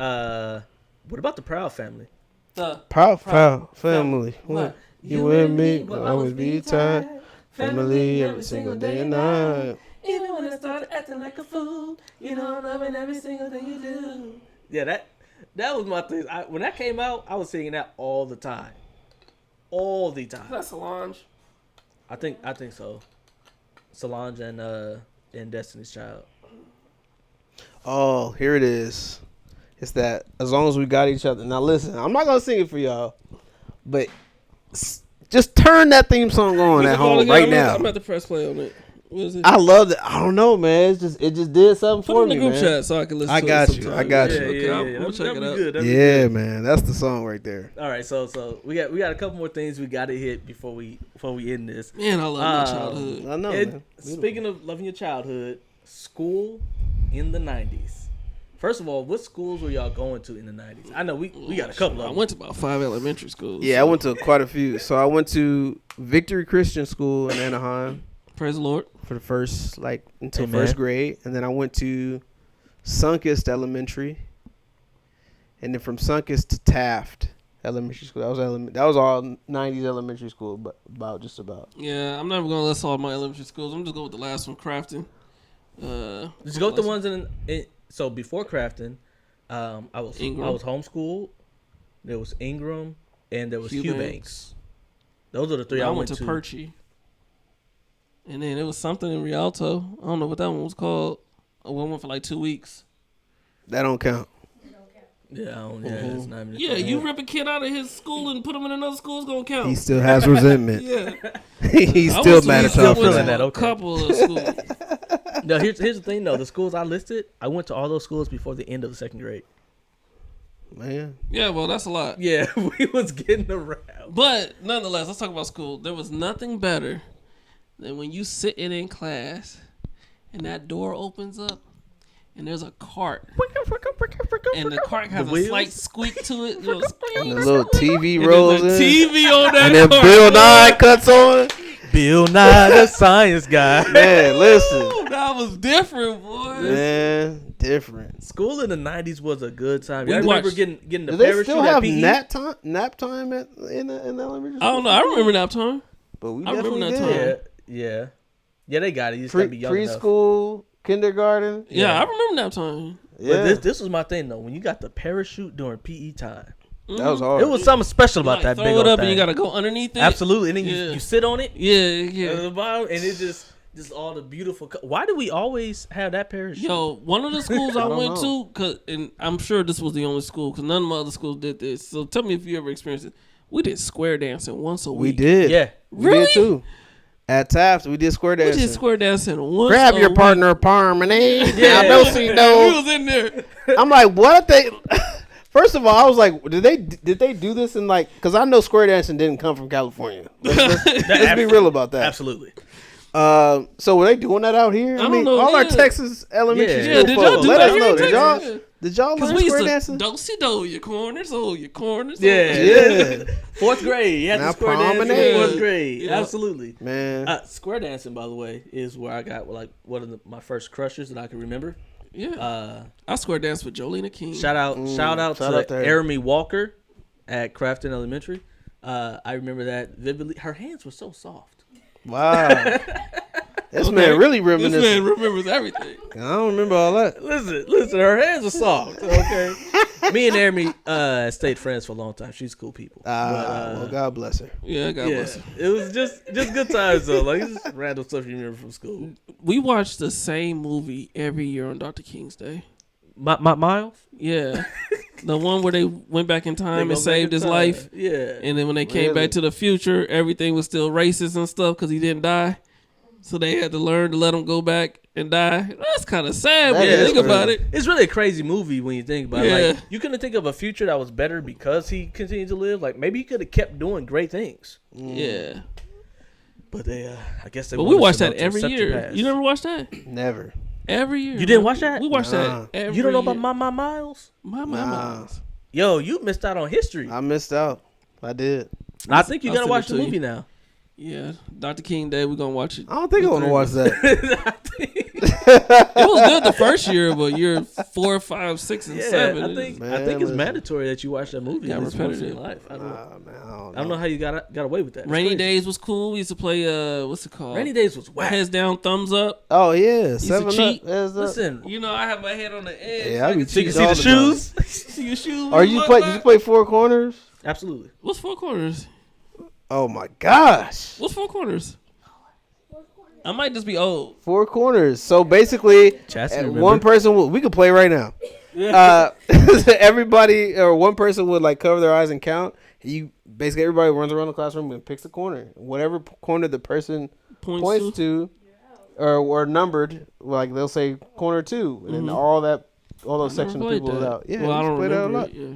what about the Proud Family? Proud family. What? You and me will always be tied. Family every single day and night. Even when I started acting like a fool, you know I'm loving every single thing you do. Yeah, that was my thing. When that came out, I was singing that all the time. All the time. That's Solange. I think so. Solange and Destiny's Child. Oh, here it is. It's that as long as we got each other. Now listen, I'm not gonna sing it for y'all, but just turn that theme song on at home right now. I'm at the press play on it. What is it? I love it. I don't know, man. It just did something Put for it in me, the group man. chat so I can listen I to got it you. sometime. I got you. Okay, I'm gonna check it out. That'd be Yeah, good. man. That's the song right there. All right, so we got a couple more things we got to hit before we end this. Man, I love my childhood. I know, And man. speaking of loving your childhood, school in the 90s. First of all, what schools were y'all going to in the 90s? I know we got a couple of I them. went to about 5 elementary schools. Yeah, I went to quite a few. So I went to Victory Christian School in Anaheim Praise the Lord. for the first until Amen. first grade, and then I went to Sunkist Elementary, and then from Sunkist to Taft Elementary School. That was all 90s elementary school, but just about. Yeah, I'm never gonna list all my elementary schools. I'm just going with the last one, Crafton. Just go with the ones so before Crafton, I was homeschooled. There was Ingram and there was Eubanks. Those are the three I went to. Perchy. And then it was something in Rialto. I don't know what that one was called. I went for like 2 weeks. That don't count. Yeah, it's not even. Yeah, you rip a kid out of his school and put him in another school, it's gonna count. He still has resentment. Yeah. He's still mad at y'all for feeling that. that. A Okay. couple of schools. No, here's the thing though. The schools I listed, I went to all those schools before the end of the second grade. Man. Yeah, well, that's a lot. Yeah, we was getting around. But nonetheless, let's talk about school. There was nothing better than when you sitting in class and that door opens up and there's a cart. And the cart has a slight squeak to it. And the little TV And rolls there's a in. TV on that And then cart. Bill Nye cuts on. Bill Nye, the science guy. Man, listen. Ooh, that was different, boy. Man, different. School in the 90s was a good time. We I remember watched- getting the Do they parachute still at have PE. nap time in elementary school? I don't know. I remember nap time. But we I remember definitely that did. Yeah, they got it. You just gotta be young enough. Preschool, kindergarten. Yeah, I remember nap time. Yeah, But this was my thing though. When you got the parachute during PE time, that was hard. it was something special about that throw big it old up thing. and you gotta go underneath it. Absolutely, and then Yeah. you sit on it. Yeah. At the bottom, and it just all the beautiful. Why do we always have that parachute? Yo, one of the schools I don't went know. to, and I'm sure this was the only school, because none of my other schools did this. So tell me if you ever experienced it. We did square dancing once a we week. did. Yeah. We Really? did too. At Taft, we did square We dancing. did square dancing once Grab a your week. partner, Parmany. Yeah. Now, don't see We no. was in there. I'm like, what if they? First of all, I was like, did they do this in like? Because I know square dancing didn't come from California. Let's be real about that. Absolutely. So were they doing that out here? I mean, know, all our Texas elementary school did folks, y'all do let that us here know. in Texas? Did y'all learn square dancing? Do your corners, hold your corners. Yeah. Fourth grade. You had Now to square dance in promenade. fourth grade. Yeah. Absolutely. Man. Square dancing, by the way, is where I got like one of my first crushes that I can remember. Yeah. I square danced with Jolena King. Shout out to her. Jeremy Walker at Crafton Elementary. I remember that vividly. Her hands were so soft. Wow. This man really reminiscing. This man remembers everything. I don't remember all that. Listen, her hands are soft. Okay. Me and Jeremy stayed friends for a long time. She's cool people. Well, God bless her. Yeah, God bless her. It was just good times though. Like it's just random stuff you remember from school. We watched the same movie every year on Dr. King's Day. Miles? Yeah. The one where they went back in time and saved his life. Yeah. And then when they came back to the future, everything was still racist and stuff because he didn't die. So they had to learn to let him go back and die. That's kind of sad when you think about it. It's really a crazy movie when you think about it. Yeah. Like, you couldn't think of a future that was better because he continued to live. Like, maybe he could have kept doing great things. Yeah. But they, I guess they. But we watched that every year. You never watched that? Never. Every year. You didn't watch that? We watched that every year. You don't know about My Miles? My Miles. Yo, you missed out on history. I missed out. I did. I think you got to send watch it the to movie you. now. Yeah, Dr. King Day, we're going to watch it. I don't think I want to watch that. It was good the first year, but year 4, 5, 6, and 7. I think it's mandatory that you watch that movie. Yeah, It's once in repetitive. your life. I Man, don't know how you got away with that. It's Rainy crazy. Days was cool. We used to play, what's it called? Rainy Days was whack. Heads down, thumbs up. Oh, yeah. to 7 cheat. Up. Heads up. Listen, You know, I have my head on the edge. Yeah, I be so you can cheating see all the the time. shoes. See your shoes. Did you play Four Corners? Absolutely. What's Four Corners? Oh, my gosh. What's Four Corners? I might just be old. Four Corners. So basically, one person we could play right now. Everybody or one person would like cover their eyes and count. Basically everybody runs around the classroom and picks a corner. Whatever corner the person points to, or numbered, like they'll say corner 2, and then all those sections of people out. Yeah, well, I don't play that a remember lot. it. Yeah.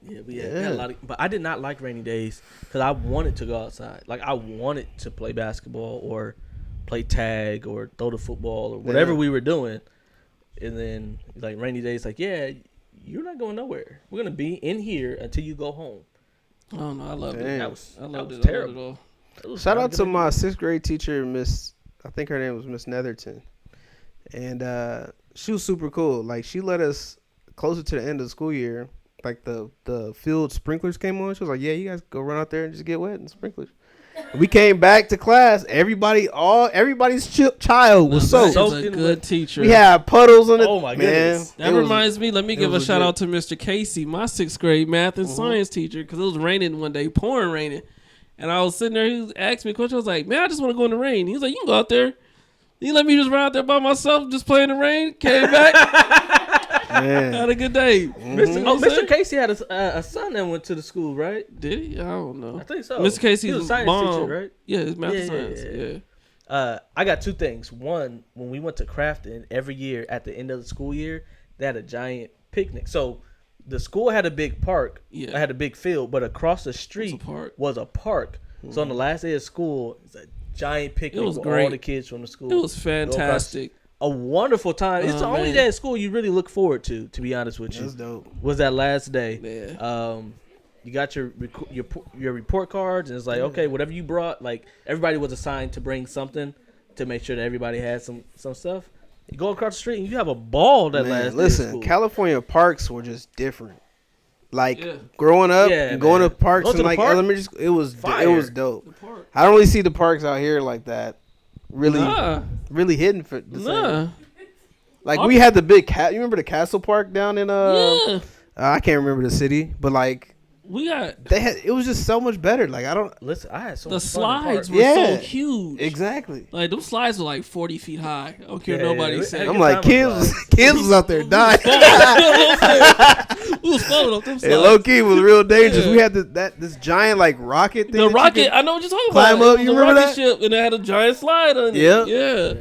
Yeah, we had a lot but I did not like Rainy Days because I wanted to go outside. Like I wanted to play basketball or play tag or throw the football or whatever we were doing. And then like Rainy Days, like, yeah, you're not going nowhere. We're gonna be in here until you go home. Oh no, I loved Damn. it. That was I terrible. loved it all. Shout out to my 6th grade teacher, Miss. I think her name was Miss Netherton, and she was super cool. Like she let us closer to the end of the school year. Like the field sprinklers came on. She was like, "Yeah, you guys go run out there and just get wet in sprinklers." We came back to class. Everybody's child was soaked. That is a good teacher. We had puddles on it. Oh my goodness. That reminds me. Let me give a shout legit. out to Mr. Casey, my 6th grade math and science teacher, because it was raining one day, pouring raining, and I was sitting there. He asked me a question. I was like, "Man, I just want to go in the rain." He was like, "You can go out there." He let me just run out there by myself, just play in the rain. Came back. Man. Had a good day. Mr. Casey had a son that went to the school, right? Did he? I don't know. I think so. Mr. Casey's he was a science mom, teacher, right? Yeah, his math and science. Yeah. I got 2 things. One, when we went to Crafton every year at the end of the school year, they had a giant picnic. So the school had a big park. Yeah. I had a big field, but across the street was a park. So on the last day of school, it's a giant picnic It was with great. all the kids from the school. It was fantastic. A wonderful time. It's the only man. day of school you really look forward to be honest with you. That's dope. Was that last day. Yeah. You got your report cards, and it's like, okay, whatever you brought, like everybody was assigned to bring something to make sure that everybody had some stuff. You go across the street and you have a ball that last day of Listen, school. California parks were just different. Like growing up, and going to parks and like elementary school, it was dope. I don't really see the parks out here like that. Really hidden for the same. Like we had the big cat. You remember the Castle Park down in I can't remember the city, but like it was just so much better. Like I had the slides were so huge. Exactly. Like them slides were like 40 feet high. I don't care nobody said. I'm like kids was out there dying. We was falling off them slides. Hey, low key was real dangerous. We had this giant like rocket thing. The rocket, I know what you're talking climb about. Up, you remember that? Ship, and it had a giant slide on it. Yeah. Yeah.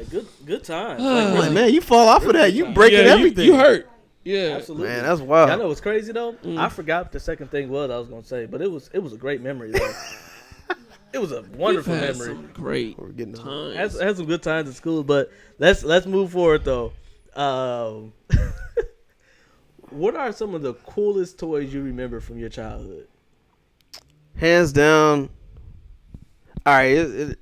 Good times. Like, man, you fall off of that, you breaking everything. You hurt. Yeah, absolutely. Man, that's wild. Y'all know what's crazy though? I forgot what the second thing was I was gonna say, but it was a great memory though. It was a wonderful memory. Some great times. Had some good times at school, but let's move forward though. What are some of the coolest toys you remember from your childhood? Hands down. All right,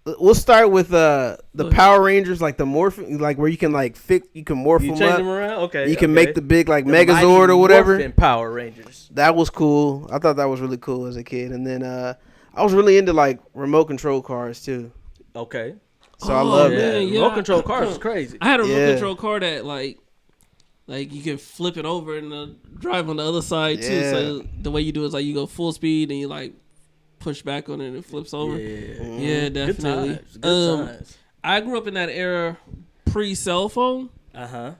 we'll start with the Power Rangers, like the morphin, like where you can like you can morph You them change up. them around? Okay. You can make the big like The Megazord Mighty or whatever. Morphin Power Rangers. That was cool. I thought that was really cool as a kid. And then I was really into like remote control cars too. Okay. So I love that. that. Yeah. Remote control cars is crazy. I had a remote control car that like you can flip it over and drive on the other side too. Yeah. So the way you do it is like you go full speed and you like push back on it and it flips over. Yeah, definitely. Good times. I grew up in that era pre-cell phone. Uh-huh.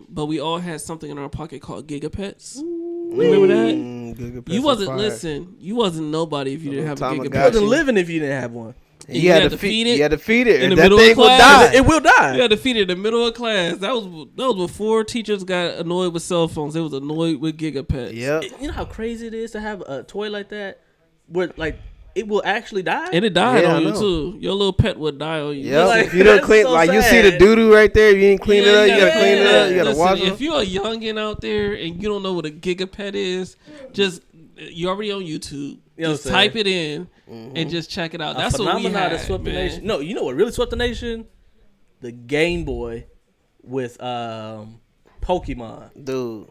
But we all had something in our pocket called gigapets. Remember that? Gigapets You wasn't fire. You wasn't nobody if you didn't have a Tamagotchi. gigapet. You wasn't living if you didn't have one. You had to feed it. You had to feed it. in the That middle thing of will class. die. It will die. You had to feed it in the middle of class. That was before teachers got annoyed with cell phones. They was annoyed with gigapets. Yep. You know how crazy it is to have a toy like that where like it will actually die? And it died Yeah, on I you know. too. Your little pet would die on you. Yep. Like, If you don't that's clean, so like you see sad. the doo doo right there. If you didn't clean it up, you gotta clean it up. You gotta Listen, wash it. if you're a youngin out there and you don't know what a gigapet is, just you're already on YouTube. You know Just what I'm saying? type it in and just check it out. A That's what we phenomenon had. that swept the man. nation. No, you know what really swept the nation? The Game Boy with Pokemon. Dude,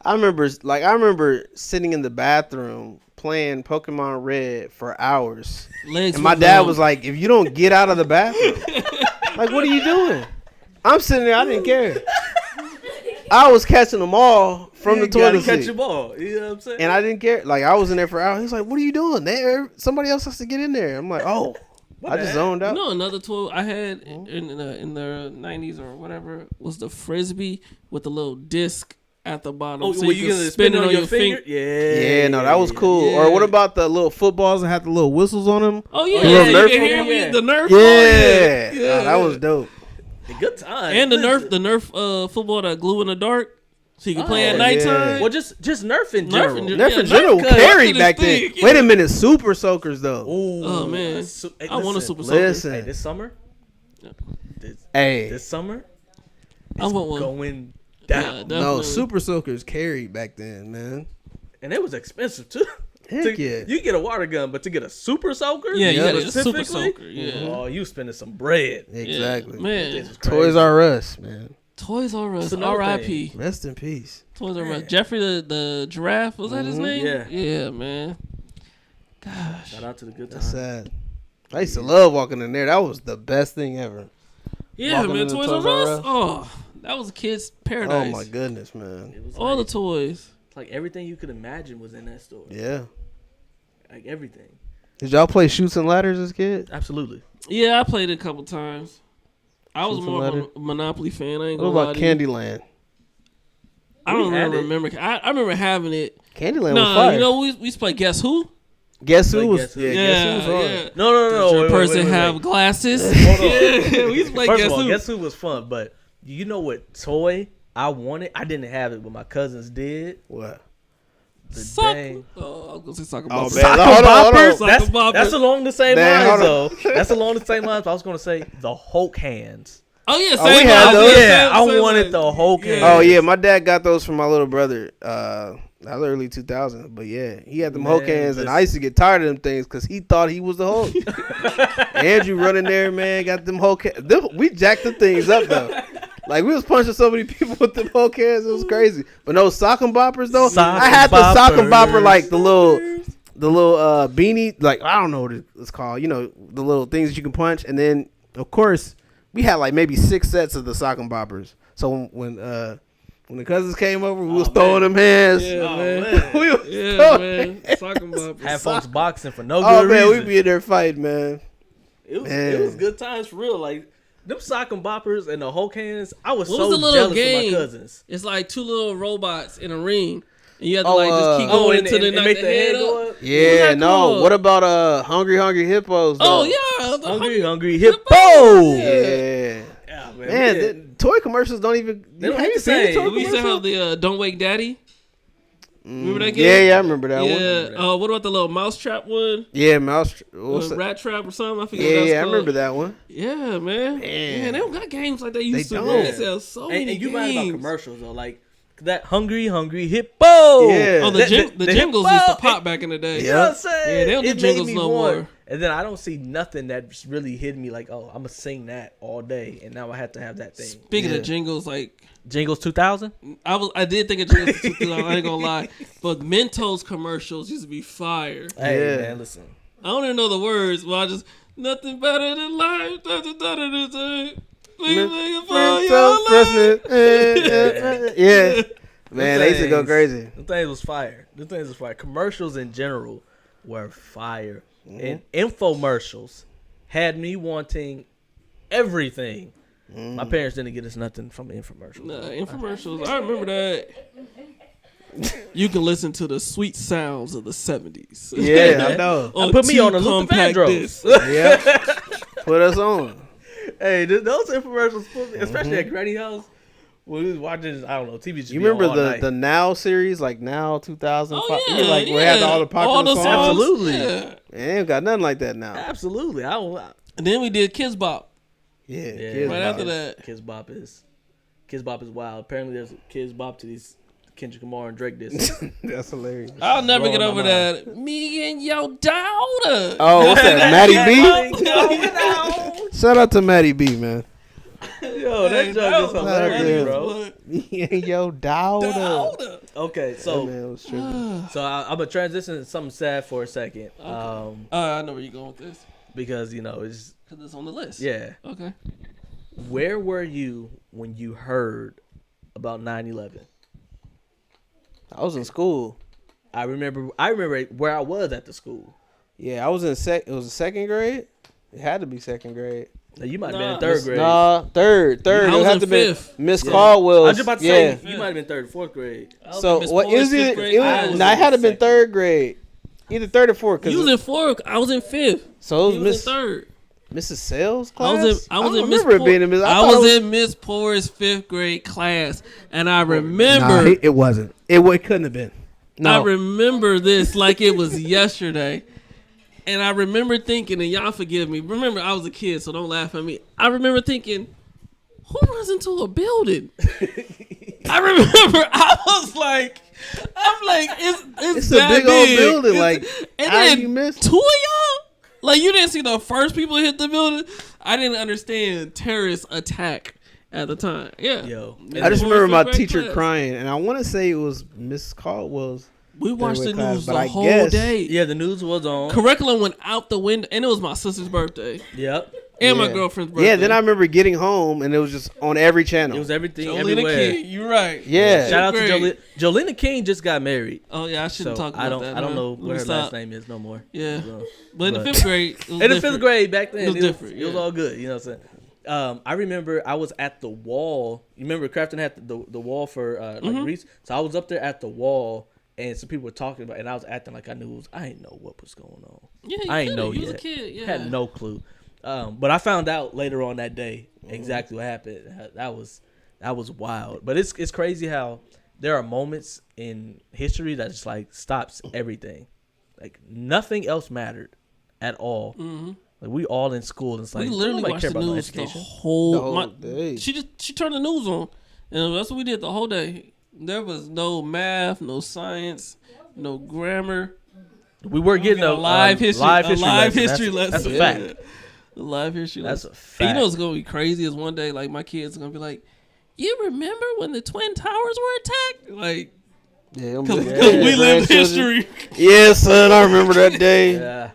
I remember sitting in the bathroom playing Pokemon Red for hours, Legs and my was dad long. was like, "If you don't get out of the bathroom, like, what are you doing?" I'm sitting there. I didn't care. I was catching them all from the You gotta toilet catch seat, your ball. You know what I'm saying? and I didn't care. Like I was in there for hours. He's like, "What are you doing? There, somebody else has to get in there." I'm like, "Oh." I just zoned out. You know, another toy I had in the 90s or whatever was the frisbee with the little disc at the bottom. Oh, so were you you can gonna spin spin it on your finger? Yeah, no, that was cool. Yeah. Or what about the little footballs that had the little whistles on them? Oh yeah, The yeah, little you Nerf can hear one? me. Yeah. The Nerf. Yeah, ball, yeah. Oh, that was dope. Good time. And the Nerf football that glue in the dark, so you can play at Oh, nighttime. yeah. Well, just Nerf in general. Nerf in general cut. carried Nerf back to this then. thing, Wait yeah. a minute, Super Soakers though. Ooh, Oh, man. Hey, I want a listen, Super Soaker. Listen. Hey, this summer. Hey, This summer. I want one. Going Yeah, down. definitely. no, Super Soakers carried back then, man. And it was expensive too. Heck yeah. You get a water gun, but to get a super soaker, Yeah, you Yeah, got a Super specifically? Soaker. Yeah. Oh, you spending some bread. Exactly. Yeah, man. This is crazy. Toys R Us, man. Toys R Us, That's another R.I.P. Rest in peace. Toys R Us. Jeffrey the giraffe, was that his name? Yeah. Yeah, man. Gosh. Shout out to the good That's times. sad. I used to love walking in there. That was the best thing ever. Yeah, Walking man. into Toys Toys R R Us. Us. Oh, that was a kid's paradise. Oh my goodness, man. It was All the like, toys. like everything you could imagine was in that store. Yeah. Like everything. Did y'all play Shoots and Ladders as kids? Absolutely. Yeah, I played it a couple times. I was Shoot more some of a Monopoly fan. I ain't What gonna lie about to you. Candyland? I don't We had really it. remember. I remember having it. Candyland was Nah, fire. you know we used to play Guess Who? Guess who Like was? Guess Who? Yeah, Yeah, Guess who was hard. yeah. No. Does your wait, person wait. have glasses? Hold on. Yeah, we used to play First Guess of all, Who. Guess Who was fun, but you know what toy I wanted? I didn't have it, but my cousins did. What? The Sock- dang. Oh, I was gonna say soccer Oh, ball. man. Sock Hold on, hold on. boppers? Sock That's, boppers. that's along the same Man, lines, hold though. That's along the same lines. I was gonna say the Hulk hands. Oh yeah, Oh, we same had lines, those. Yeah, I same wanted lines. the Hulk Yeah. hands. Oh yeah, my dad got those from my little brother. That was early 2000s, but yeah, he had them Hulk Man, hands, and this- I used to get tired of them things because he thought he was the Hulk. Andrew running there, man, got them Hulk hands. We jacked the things up though. Like we was punching so many people with them Hulk hands, it was crazy. But no sock and boppers though. Sock I had and the sock and bopper boppers. like the little beanie, like I don't know what it's called. You know, the little things that you can punch, and then of course we had like maybe 6 sets of the sock and boppers. So when the cousins came over, we was throwing them hands. Yeah, Oh, man. man. We was Yeah, throwing man. hands. Soccer boppers. Had folks boxing for no Oh good man, reason. we be in there fighting, man. It Man. was good times for real. Like them sock and boppers and the Hulk hands. I was What so was the little jealous game? of my cousins. It's like 2 little robots in a ring, and you have to Oh, like just keep going until they knock make the head up. go up. Yeah, that no. called? What about Hungry Hippos? Oh though? yeah, the Hungry hungry- hippo. Yeah. Yeah, Man, man. toy commercials don't even. They don't have even you seen the say. toy We used to commercial? have the Don't Wake Daddy. Remember that game? Yeah, I remember that one. Yeah. What about the little mousetrap one? Yeah, mouse. What's that? Rat trap or something? I forget. What that's I called. remember that one. Yeah, man. Man, they don't got games like they used to. don't. Man. They sell so many And you games. mind about commercials though, like that hungry hippo. Yeah. Oh, the jingles hippo. used to pop back in the day. You know what I'm saying? Yeah, they don't do It made jingles me no want- more. And then I don't see nothing that's really hitting me like, oh, I'm gonna sing that all day, and now I have to have that thing. Speaking of jingles, like Jingles 2000. I did think of jingles. I ain't gonna lie, but Mentos commercials used to be fire. Hey Yeah. man, listen. I don't even know the words, but I just nothing better than life. Nothing better than time. Yeah, man, they used to go crazy. The thing was fire. Commercials in general were fire, and infomercials had me wanting everything. My parents didn't get us nothing from infomercials. Nah, infomercials. I remember that. You can listen to the sweet sounds of the 70s. Yeah, I know. Put me on a Luther Vandross. Yeah, put us on. Hey, those infomercials, especially at Granny House, when we was watching, I don't know, TV. You remember the Now series, like Now 2005? Oh, yeah, like where it had all the popular songs? Absolutely. Yeah. Man, ain't got nothing like that now. Absolutely. And then we did Kids Bop. Yeah, Yeah, Right after that. Kids Bop is wild. Apparently, there's Kids Bop to these Kendrick Lamar and Drake discs. That's hilarious. I'll never Blowing get my over mind. that. Me and your daughter. Oh, what's that? Maddie B? Shout out to Maddie B, man. Yo, that joke is hilarious, bro. Me and your daughter. Okay, That so man was tripping. I'm gonna transition to something sad for a second, I know where you're going with this. because it's Because it's on the list. yeah. Okay. Where were you when you heard about 9/11? I was in school. I remember where I was at the school. Yeah, I was in it was a second grade. It had to be second grade. Now, you might have been Nah, in third grade. Nah, third. I It was had in to be fifth. Miss Yeah. Caldwell. I was just about to Yeah. say you might have been third or fourth grade. So Miss what Porter's is fifth it? grade It class. was, nah, it had to have been second. third grade. Either third or fourth. You was in fourth. I was in fifth. So it He was was in Miss third. Mrs. Sales I class. was in Miss remember it being in Miss. I was in Miss Porter's fifth grade class, and I remember. it wasn't. It couldn't have been. No. I remember this like it was yesterday. And I remember thinking, and y'all forgive me. Remember, I was a kid, so don't laugh at me. I remember thinking, who runs into a building? I remember I was like, it's It's a that big old building. Like, and how then you miss? two of y'all? Like, you didn't see the first people hit the building? I didn't understand terrorist attack at the time. Yeah. Yo, I just remember my Fourth grade teacher class. crying, and I want to say it was Miss Caldwell's. We watched the grade class, news but the I whole guess- day. yeah, the news was on. Curriculum went out the window, and it was my sister's birthday Yep, and my Yeah. girlfriend's birthday. Yeah, then I remember getting home, and it was just on every channel. it was everything Jolena everywhere. King, you're right. Yeah. Shout out to Great. Jolena King just got married. Oh yeah, I So shouldn't talk about I don't that. I don't huh? know Let what me her stop. last name is no more. Yeah, So, but in the but- fifth grade, it was in the different. fifth grade back then, It was different, It was yeah. all good. You know what I'm saying? I remember I was at the wall. You remember Crafton had the wall for like Reese. So I was up there at the wall, and some people were talking about, and I was acting like I knew. I didn't know what was going on. Yeah, you I ain't could've. know You yet. was a kid. Yeah, Had no clue. But I found out later on that day exactly what happened. That was wild. But it's crazy how there are moments in history that just like stops everything. Like nothing else mattered at all. Mm-hmm. Like we all in school, and it's like We literally nobody watched care the about no news the education. whole day. She turned the news on, and that's what we did the whole day. There was no math, no science, no grammar. We were getting a live history, lesson. lesson. That's a Yeah. fact. A live history That's lesson. a fact. And you know what's gonna be crazy is one day, like my kids are gonna be like, "You remember when the Twin Towers were attacked?" Like, Yeah, because Yeah. we live grandchildren. history. Yeah, son, I remember that day. Yeah,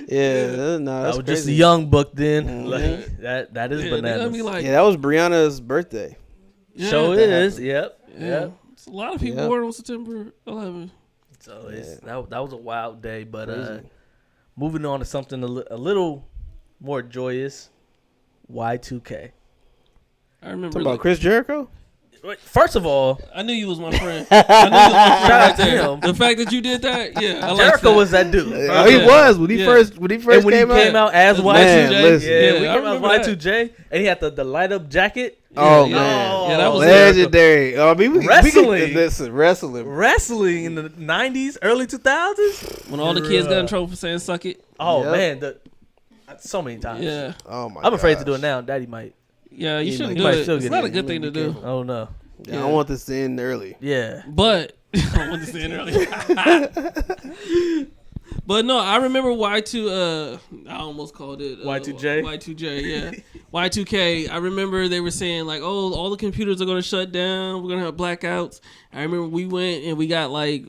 Yeah, no, I that's was crazy. just a young book then. Mhm. Like that is Yeah, they're bananas. gonna be like, Yeah, that was Brianna's birthday. yeah, Show that is. happened. Yep. yeah. Yep. It's a lot of people Yep. born on September 11th. So that was a wild day, but Crazy. moving on to something a little more joyous. Y2K. I remember. Talking about Chris Jericho? First of all, I knew you was my friend. I knew you was my friend Shout right out to there. him. The fact that you did that, yeah, I like Jericho that. was that dude. Oh, he was when he first And when he came came out as Man, Y2J, listen. yeah, Yeah, we I came out remember as Y2J, and he had the light up jacket. Oh Yeah, man, yeah, that was legendary. I mean, we Wrestling. can listen, wrestling. Wrestling in the 90s, early 2000s. when all the kids got in trouble for saying "suck it." Oh Yep. man, so many times. Yeah, Oh my! I'm afraid to gosh. do it now. Daddy might. yeah, you He shouldn't might- do he might it. still It's get not a it. good thing to do. Oh no. Yeah, I want this to end early. Yeah. But I wanted to say it earlier. But no, I remember Y2. I almost called it Y2J? Y2J, yeah. Y2K. I remember they were saying like, "Oh, all the computers are gonna shut down. We're gonna have blackouts." I remember we went and we got like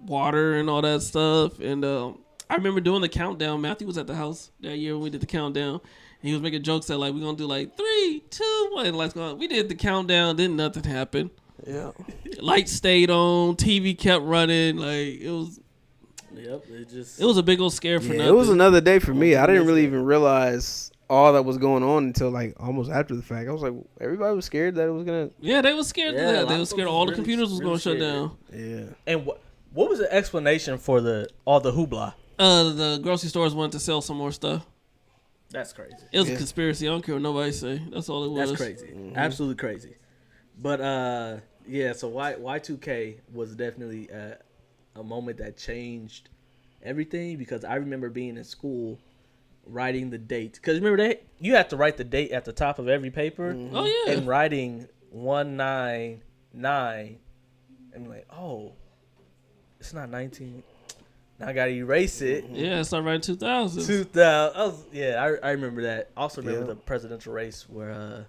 water and all that stuff. And I remember doing the countdown. Matthew was at the house that year when we did the countdown. And he was making jokes that like we're gonna do like 3, 2, 1. Lights going. We did the countdown. Then nothing happened. Yeah. Lights stayed on. TV kept running. Like it was. Yep. It was a big old scare for Yeah, nothing. it was another day for me. I didn't really even realize all that was going on until like almost after the fact. I was like, everybody was scared that it was gonna. Yeah, they was scared Yeah, of a that. lot They of was scared folks all the was computers was really going to shut scared. down. Yeah. And what was the explanation for all the hoopla? The grocery stores wanted to sell some more stuff. That's crazy. It was Yeah. a conspiracy. I don't care what nobody say. That's all it was. That's crazy. Mm-hmm. Absolutely crazy. But yeah. So Y2K was definitely a moment that changed everything, because I remember being in school writing the date. Because remember that you have to write the date at the top of every paper. Mm-hmm. Oh yeah. And writing 199, and like, oh, it's not 19. Now I gotta erase it. Yeah, it's not right in 2000. 2000. I remember that. Also remember Yeah. the presidential race where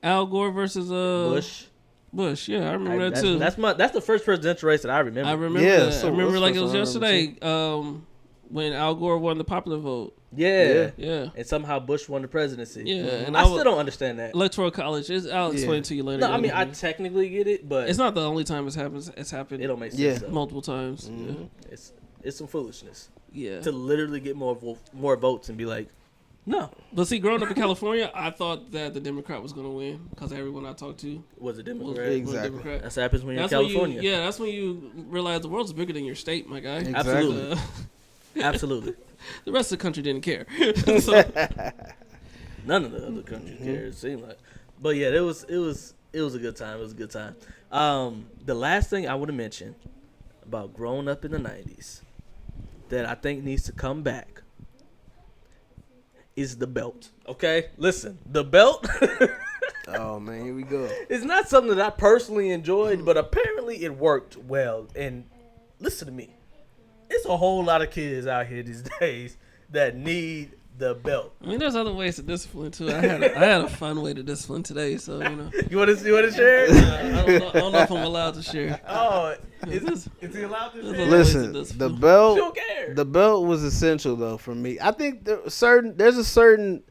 Al Gore versus Bush. Bush. Yeah, I remember that too. That's the first presidential race that I remember. I remember Yeah, that. so I remember that's like it was first one I remember yesterday. When Al Gore won the popular vote. Yeah. Yeah. And somehow Bush won the presidency. Yeah, and I I still was- don't understand that. Electoral college. I'll explain it to you later. No, I mean I technically get it, but it's not the only time it's happened. It's happened it don't make sense. Yeah. though. multiple times. It's some foolishness Yeah. to literally get more votes and be like, no, But see, growing up in California, I thought that the Democrat was going to win because everyone I talked to was it was, Democrat? was Exactly. Democrat. That's what happens when you're That's in when California. that's when you realize the world's bigger than your state, my guy. Exactly. Absolutely. Uh, Absolutely. the rest of the country didn't care. So, None of the other countries care. It seemed like, but yeah, it was a good time. It was a good time. The last thing I want to mention about growing up in the 90s that I think needs to come back is the belt. Okay, listen, the belt Oh man, here we go. is not something that I personally enjoyed, but apparently it worked well. And listen to me, it's a whole lot of kids out here these days that need the belt. I mean, there's other ways to discipline too. I had a fun way to discipline today, so you know. You want to share it? I don't know if I'm allowed to share. Oh, is he allowed to share? Listen, This- the You belt. don't care. The belt was essential though for me. I think there's a certain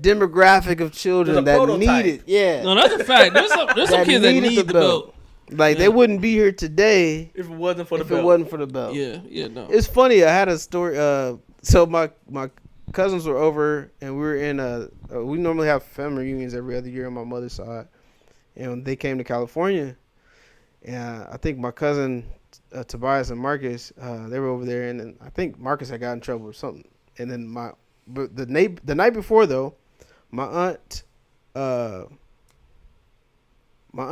demographic of children There's a that prototype. need it. Yeah. No, that's a fact. There's some kids that needed need the belt. Like they wouldn't be here today If it wasn't for the if belt. it wasn't for the belt. Yeah, no. It's funny. I had a story. So my cousins were over, and we were in we normally have family reunions every other year on my mother's side, and they came to California, and I think my cousin Tobias and Marcus, they were over there, and then I think Marcus had got in trouble or something, and then but the night before though, my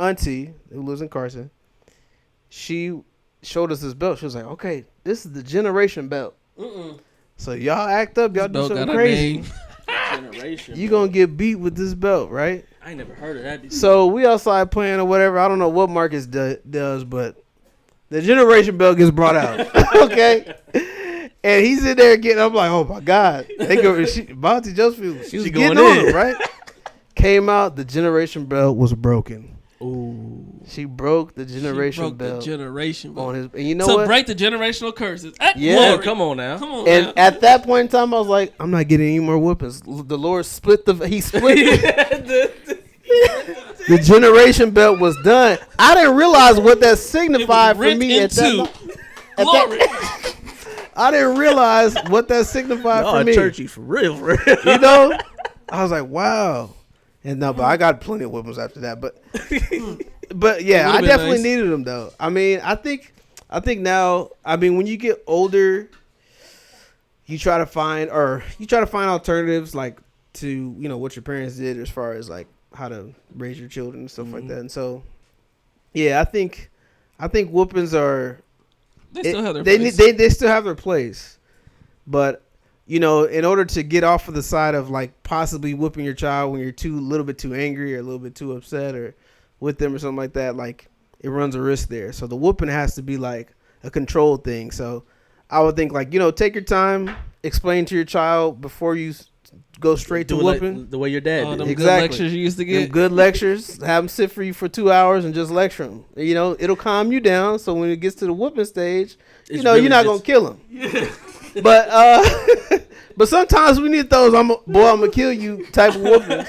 auntie who lives in Carson, she showed us this belt. She was like, "Okay, this is the generation belt." So y'all act up, y'all do Belt something got a crazy. name. Generation. You gonna get beat with this belt, right? I ain't never heard of that before. So we outside playing or whatever. I don't know what Marcus does, but the generation belt gets brought out. Okay, and he's in there getting. I'm like, oh my god, they go. Monty Josephine, she was getting going on in. him, right? Came out, the generation belt was broken. Ooh. She broke the generation Broke the belt generation belt. on his. And you know So what? break the generational curses. Yeah. Oh, Glory. come on now. Come on, And now. at that point in time, I was like, I'm not getting any more whoopings. The Lord split he split the generation belt was done. I didn't realize what that signified for Rent me at that into moment. glory. I didn't realize what that signified Y'all for me. churchy for real, for real. You know? I was like, wow. And no, but I got plenty of whoopings after that. But But yeah, I been definitely nice. needed them though. I mean, I think now. I mean, when you get older, you try to find alternatives like to what your parents did as far as like how to raise your children and stuff like that. And so, yeah, I think whoopings are They still have their place. they still have their place, but in order to get off of the side of like possibly whooping your child when you're a little bit too angry or a little bit too upset or with them or something like that, like it runs a risk there. So the whooping has to be like a controlled thing. So I would think like take your time, explain to your child before you go straight to whooping. Like the way your dad did. Them Exactly. good lectures you used to Them get. good lectures. Have them sit for you for 2 hours and just lecture them. It'll calm you down. So when it gets to the whooping stage, Really you're not gonna kill them. Yeah. But sometimes we need those I'm gonna kill you type of whoopings.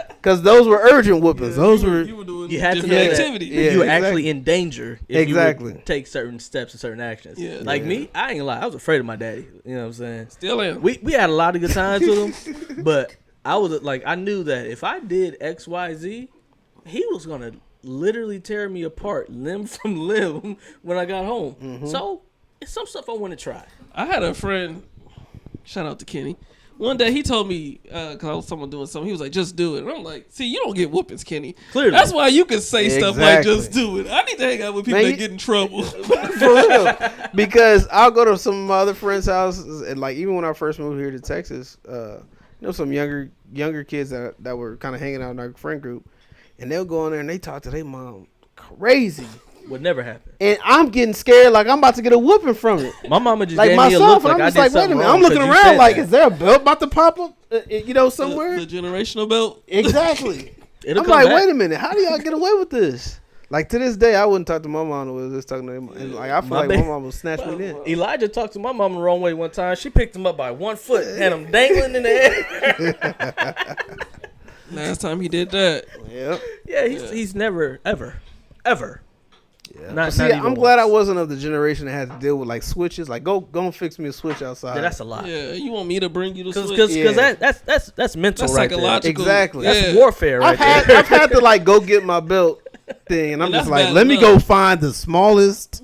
Because those were urgent whoopings. Those were You were doing you had to different know activity. Yeah, you were exactly. actually in danger if you would take certain steps and certain actions. Yeah. Like me, I ain't gonna lie, I was afraid of my daddy. You know what I'm saying? Still am. We had a lot of good times with him, but I was like, I knew that if I did X, Y, Z, he was gonna literally tear me apart, limb from limb, when I got home. Mm-hmm. So it's some stuff I want to try. I had a friend, shout out to Kenny. One day he told me, because I was someone doing something, he was like, just do it. And I'm like, see, you don't get whoopings, Kenny. Clearly. That's why you can say stuff like, Exactly. just do it. I need to hang out with people Man, that get in trouble. For real. Because I'll go to some of my other friends' houses, and like even when I first moved here to Texas, some younger kids that were kind of hanging out in our friend group, and they'll go in there and they talk to their mom crazy. Would never happen. And I'm getting scared like I'm about to get a whooping from it. My mama just Like gave me a myself, look and like I'm just I like, did wait a something minute. wrong I'm looking 'cause you around said like, that. is there a belt about to pop up? Somewhere? The generational belt. Exactly. It'll I'm come like, back. wait a minute. How do y'all get away with this? Like to this day, I wouldn't talk to my mom. I was just talking to him, and like I feel like my mom would snatch me in. Elijah talked to my mom the wrong way one time. She picked him up by 1 foot and had him dangling in the air. Last time he did that. Yep. Yeah, he's never, ever. Yeah. Not See, even I'm glad I once. wasn't of the generation that had to deal with like switches. Like, go and fix me a switch outside. Yeah, that's a lot. Yeah, you want me to bring you the switch? Because Yeah. that's mental That's right psychological. Exactly. there. Yeah. That's warfare right I've had to like go get my belt thing, and I'm And just that's like, bad let me enough. go find the smallest,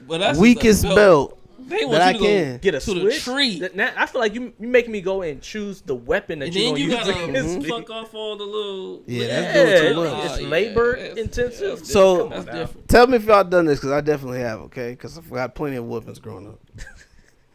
But that's weakest just a belt They want that I you to can. go Get a to the switch. tree. Now, I feel like you making me go and choose the weapon that And you're then gonna you use gotta against me. fuck off all the little. Yeah, little- that's doing too Yeah, much. it's yeah, labor that's- intensive. that's So- different. Come on That's now. different. Tell me if y'all done this, because I definitely have. Okay, because I've got plenty of whoopings growing up.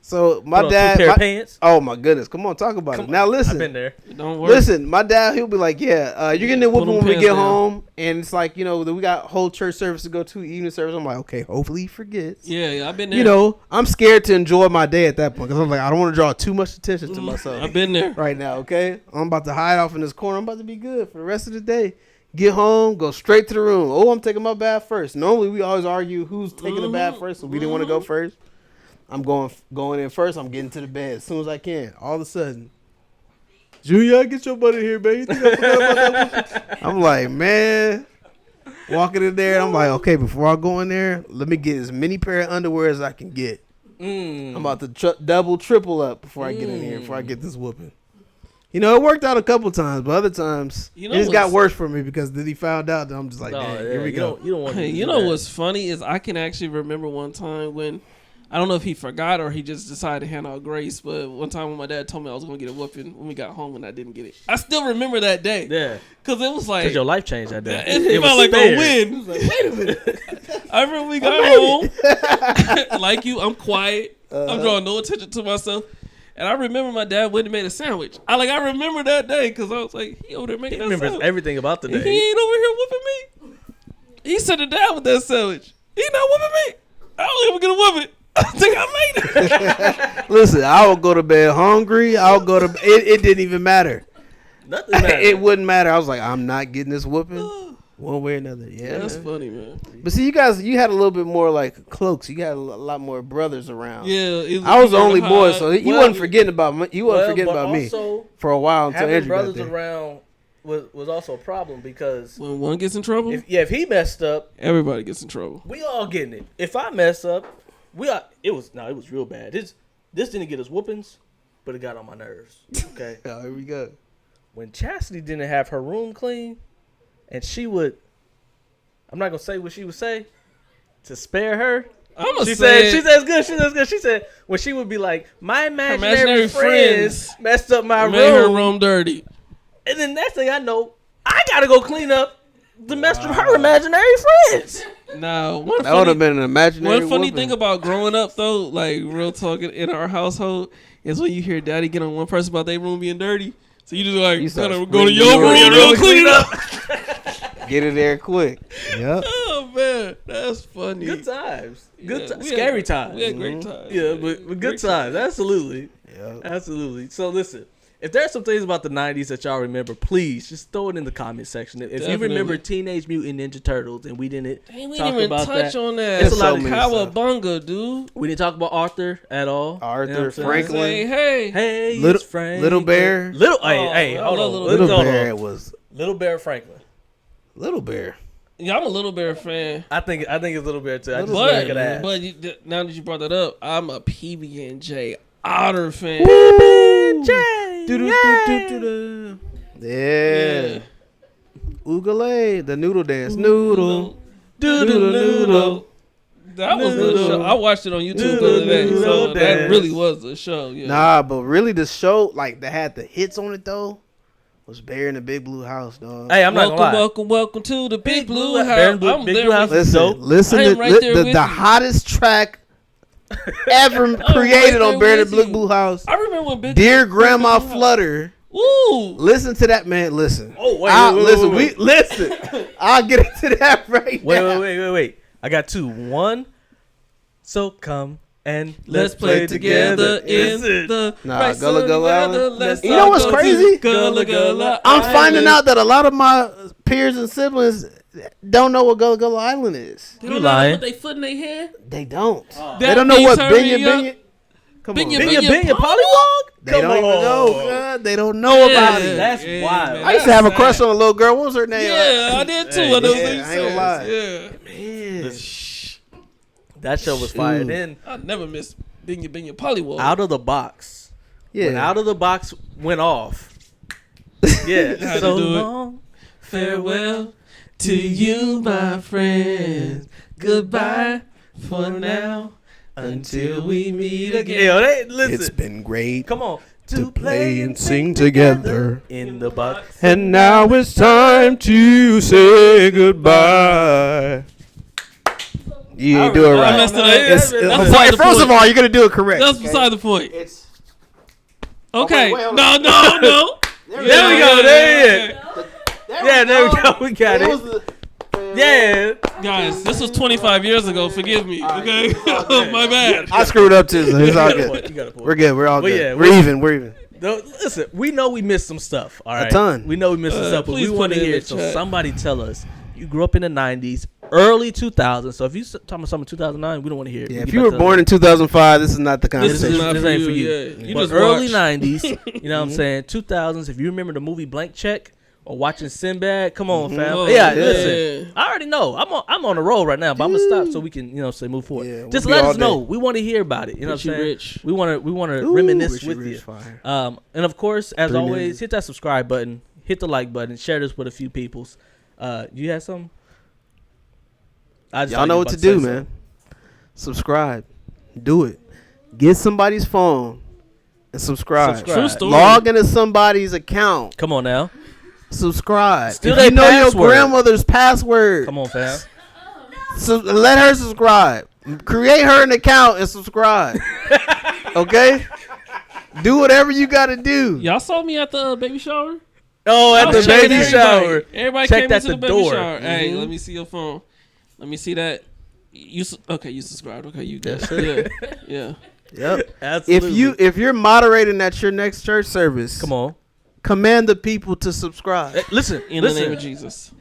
So my Put on dad, 2 pair of pants. oh my goodness, come on, talk about it. Now I've listen, been there. Don't worry. listen. My dad, he'll be like, yeah, you're getting the Pull whooping them when we pants get down. home, and it's like that we got whole church service to go to, evening service. I'm like, okay, hopefully he forgets. Yeah, I've been there. I'm scared to enjoy my day at that point because I'm like, I don't want to draw too much attention to myself I've been there. right now. Okay, I'm about to hide off in this corner. I'm about to be good for the rest of the day. Get home, go straight to the room. Oh, I'm taking my bath first. Normally, we always argue who's taking the bath first, so we didn't want to go first. I'm going in first. I'm getting to the bed as soon as I can. All of a sudden, Junior, get your butt in here, baby. You think I forgot about that? I'm like, man, walking in there. I'm like, okay, before I go in there, let me get as many pair of underwear as I can get. I'm about to double, triple up before I get in here, before I get this whooping. It worked out a couple times, but other times it just got worse for me because then he found out that I'm just like, dang, here we go. You don't want. Hey, you know what's funny is I can actually remember one time when I don't know if he forgot or he just decided to hand out grace, but one time when my dad told me I was going to get a whooping when we got home and I didn't get it. I still remember that day. Yeah, Because it was like, because your life changed that day. it was felt like spared. a win. He was like, wait a minute. I remember we got home. Like you, I'm quiet. I'm drawing no attention to myself. And I remember my dad went and made a sandwich. I remember that day because I was like, he over there He making that remembers sandwich. everything about the And day. he ain't over here whooping me. He sat down with that sandwich. He not whooping me. I don't even get a whooping. I think I made it. Listen, I would go to bed hungry. I'll go to it didn't even matter. Nothing matters. It wouldn't matter. I was like, I'm not getting this whooping one way or another. Yeah, That's man. funny, man. But see, you had a little bit more like cloaks. You had a lot more brothers around. Yeah, I was the only boy, so he Well, wasn't forgetting about me. He wasn't forgetting but about me also, for a while until having Andrew got brothers there. around was also a problem because When one gets in trouble, if he messed up, everybody gets in trouble. we all getting it. If I mess up, it was real bad. This didn't get us whoopings, but it got on my nerves. Okay. Oh, here we go. When Chastity didn't have her room clean, and she would, I'm not gonna say what she would say to spare her. She said it's good. She said when she would be like, my imaginary friends messed up my made room. her room dirty. And then next thing I know, I gotta go clean up the mess of her imaginary friends. Now, that would have been an imaginary. One funny thing about growing up, though, like real talking in our household, is when you hear daddy get on one person about their room being dirty. So you just like, go to your room, clean it up. Get it there quick. Yep. Oh, man. That's funny. Good times. Scary times. We had great times. Yeah, but good times. Absolutely. Yep. Absolutely. So listen, if there's some things about the 90s that y'all remember, please just throw it in the comment section. If you remember Teenage Mutant Ninja Turtles and we didn't talk about that. On that. It's a lot of Cowabunga, dude. We didn't talk about Arthur at all. Arthur, Franklin. Hey, Little Bear. Hold on. Little Bear was Little Bear Franklin. Little Bear. Yeah, I'm a Little Bear fan. I think it's Little Bear too. But now that you brought that up, I'm a PB&J Otter fan. Yeah. Oogale, the noodle dance. Noodle. Noodle. That was the show. I watched it on YouTube the other day. So that really was the show. Yeah. Nah, but really the show, like, that had the hits on it, though, was Bear in the Big Blue House, dog. Hey, I'm not gonna lie. Welcome to the Big Blue House. Big Blue House. Listen to the hottest track ever created on Bear in the Big Blue House. I remember when Dear Grandma Flutter. Ooh. Listen to that, man. Listen. Oh, wait. Listen. I'll get into that right now. Wait. I got two. One. So come and let's play together in the Gullah Gullah Island. You know what's crazy? Gullah Gullah I'm finding out that a lot of my peers and siblings don't know what Gullah Gullah Island is. They don't know what they foot in their hand? They don't. They don't know what Binya. Come on. Binya Pollywog? They don't even know. They don't know about it. That's wild. I used to have a crush on a little girl. What was her name? Yeah, I did too. I know I ain't gonna lie. Yeah. Man. That show was fire. Then I never missed Binya Pollywog. Out of the Box. Yeah. When Out of the Box went off. Yeah. So long. Farewell to you, my friends. Goodbye for now. Until we meet again. Yo, listen. It's been great. Come on. To play and sing together in the box. And now it's time to say goodbye. You ain't do it right. I messed it up. First of all, you're going to do it correct. That's beside the point. It's okay. wait, No. There we go. There we go. We got it. Yeah. Guys, this was 25 years ago. Forgive me. Okay? My bad. I screwed up too, so it's all good. We're good. We're all good. Yeah, we're even. Listen, we know we missed some stuff. All right. A ton. We know we missed some stuff, but we want to hear it. So somebody tell us. You grew up in the 90s, early 2000s. So if you talking about something 2009, we don't want to hear it. Yeah, if you were born in 2005, this is not the conversation. This ain't for you. Yeah. But early 90s, you know what I'm saying? 2000s, if you remember the movie Blank Check or watching Sinbad, come on, fam. Listen. I already know. I'm on the roll right now, but I'm going to stop so we can, say move forward. Yeah, just let us know. We want to hear about it. You know what I'm saying? Rich. We want to reminisce with you. And of course, as always, hit that subscribe button, hit the like button, share this with a few peoples. You have something? Y'all know what to do, man. Subscribe. Do it. Get somebody's phone and subscribe. True story. Log into somebody's account. Come on now. Subscribe. Still if you know password. your grandmother's password. Come on, fam. So let her subscribe. Create her an account and subscribe. Okay? Do whatever you got to do. Y'all saw me at the baby shower? Oh, at the baby shower. Everybody came into the baby shower. Hey, let me see your phone. Let me see that. You subscribed. Okay, you good. Yeah. Yep. Absolutely. If you're moderating at your next church service, come on. Command the people to subscribe. Listen. The name of Jesus.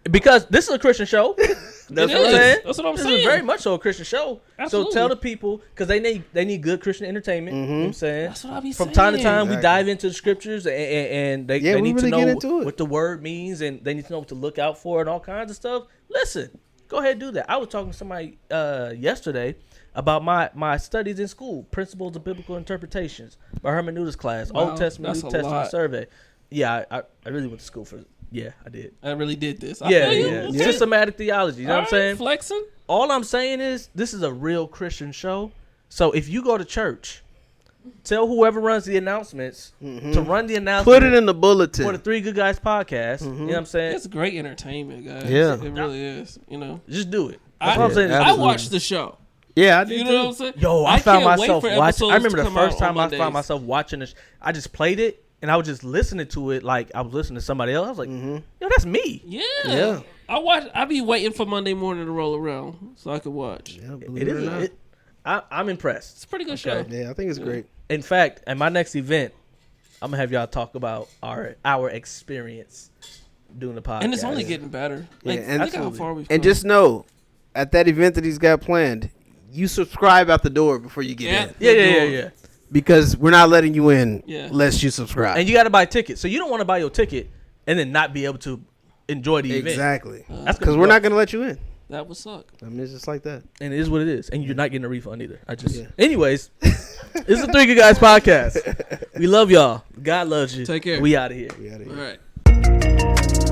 Because this is a Christian show. That's what I'm saying. That's what I'm saying. This is very much so a Christian show. Absolutely. So tell the people, because they need good Christian entertainment. You know what I'm saying? That's what I be saying. From time to time, we dive into the scriptures and they need to know what the word means and they need to know what to look out for and all kinds of stuff. Listen, go ahead and do that. I was talking to somebody yesterday about my studies in school, Principles of Biblical Interpretations, my hermeneutics class, Old Testament, New Testament survey. Yeah, I really went to school for Yeah, I did. I really did this. I Yeah, feel you. yeah. Okay. Systematic theology. You know what I'm saying? Flexing. All I'm saying is this is a real Christian show. So if you go to church, tell whoever runs the announcements to run the announcement. Put it in the bulletin for the Three Good Guys podcast. You know what I'm saying? It's great entertainment, guys. Yeah. It really is. You know, Just do it. I, That's what I'm saying. I watched the show. Yeah, I did You too. know what I'm saying? Yo, I found can't wait myself for watching. episodes I remember to the come out first on time I Mondays. found myself watching this. I just played it and I was just listening to it like I was listening to somebody else. I was like, yo, that's me. Yeah. I be waiting for Monday morning to roll around so I could watch. Yeah, It is. I'm impressed. It's a pretty good show. Yeah, I think it's great. In fact, at my next event, I'm gonna have y'all talk about our experience doing the podcast. And it's only getting better. Like, Yeah, and look how far we've come. And just know, at that event that he's got planned, you subscribe out the door before you get in. Yeah. Because we're not letting you in Yeah. unless you subscribe. And you got to buy tickets, so you don't want to buy your ticket and then not be able to enjoy the event. Exactly. That's Because we're not going to let you in. That would suck. I mean, it's just like that. And it is what it is. And you're not getting a refund either. Anyways, it's the Three Good Guys podcast. We love y'all. God loves you. Take care. We out of here. We out of here. All right.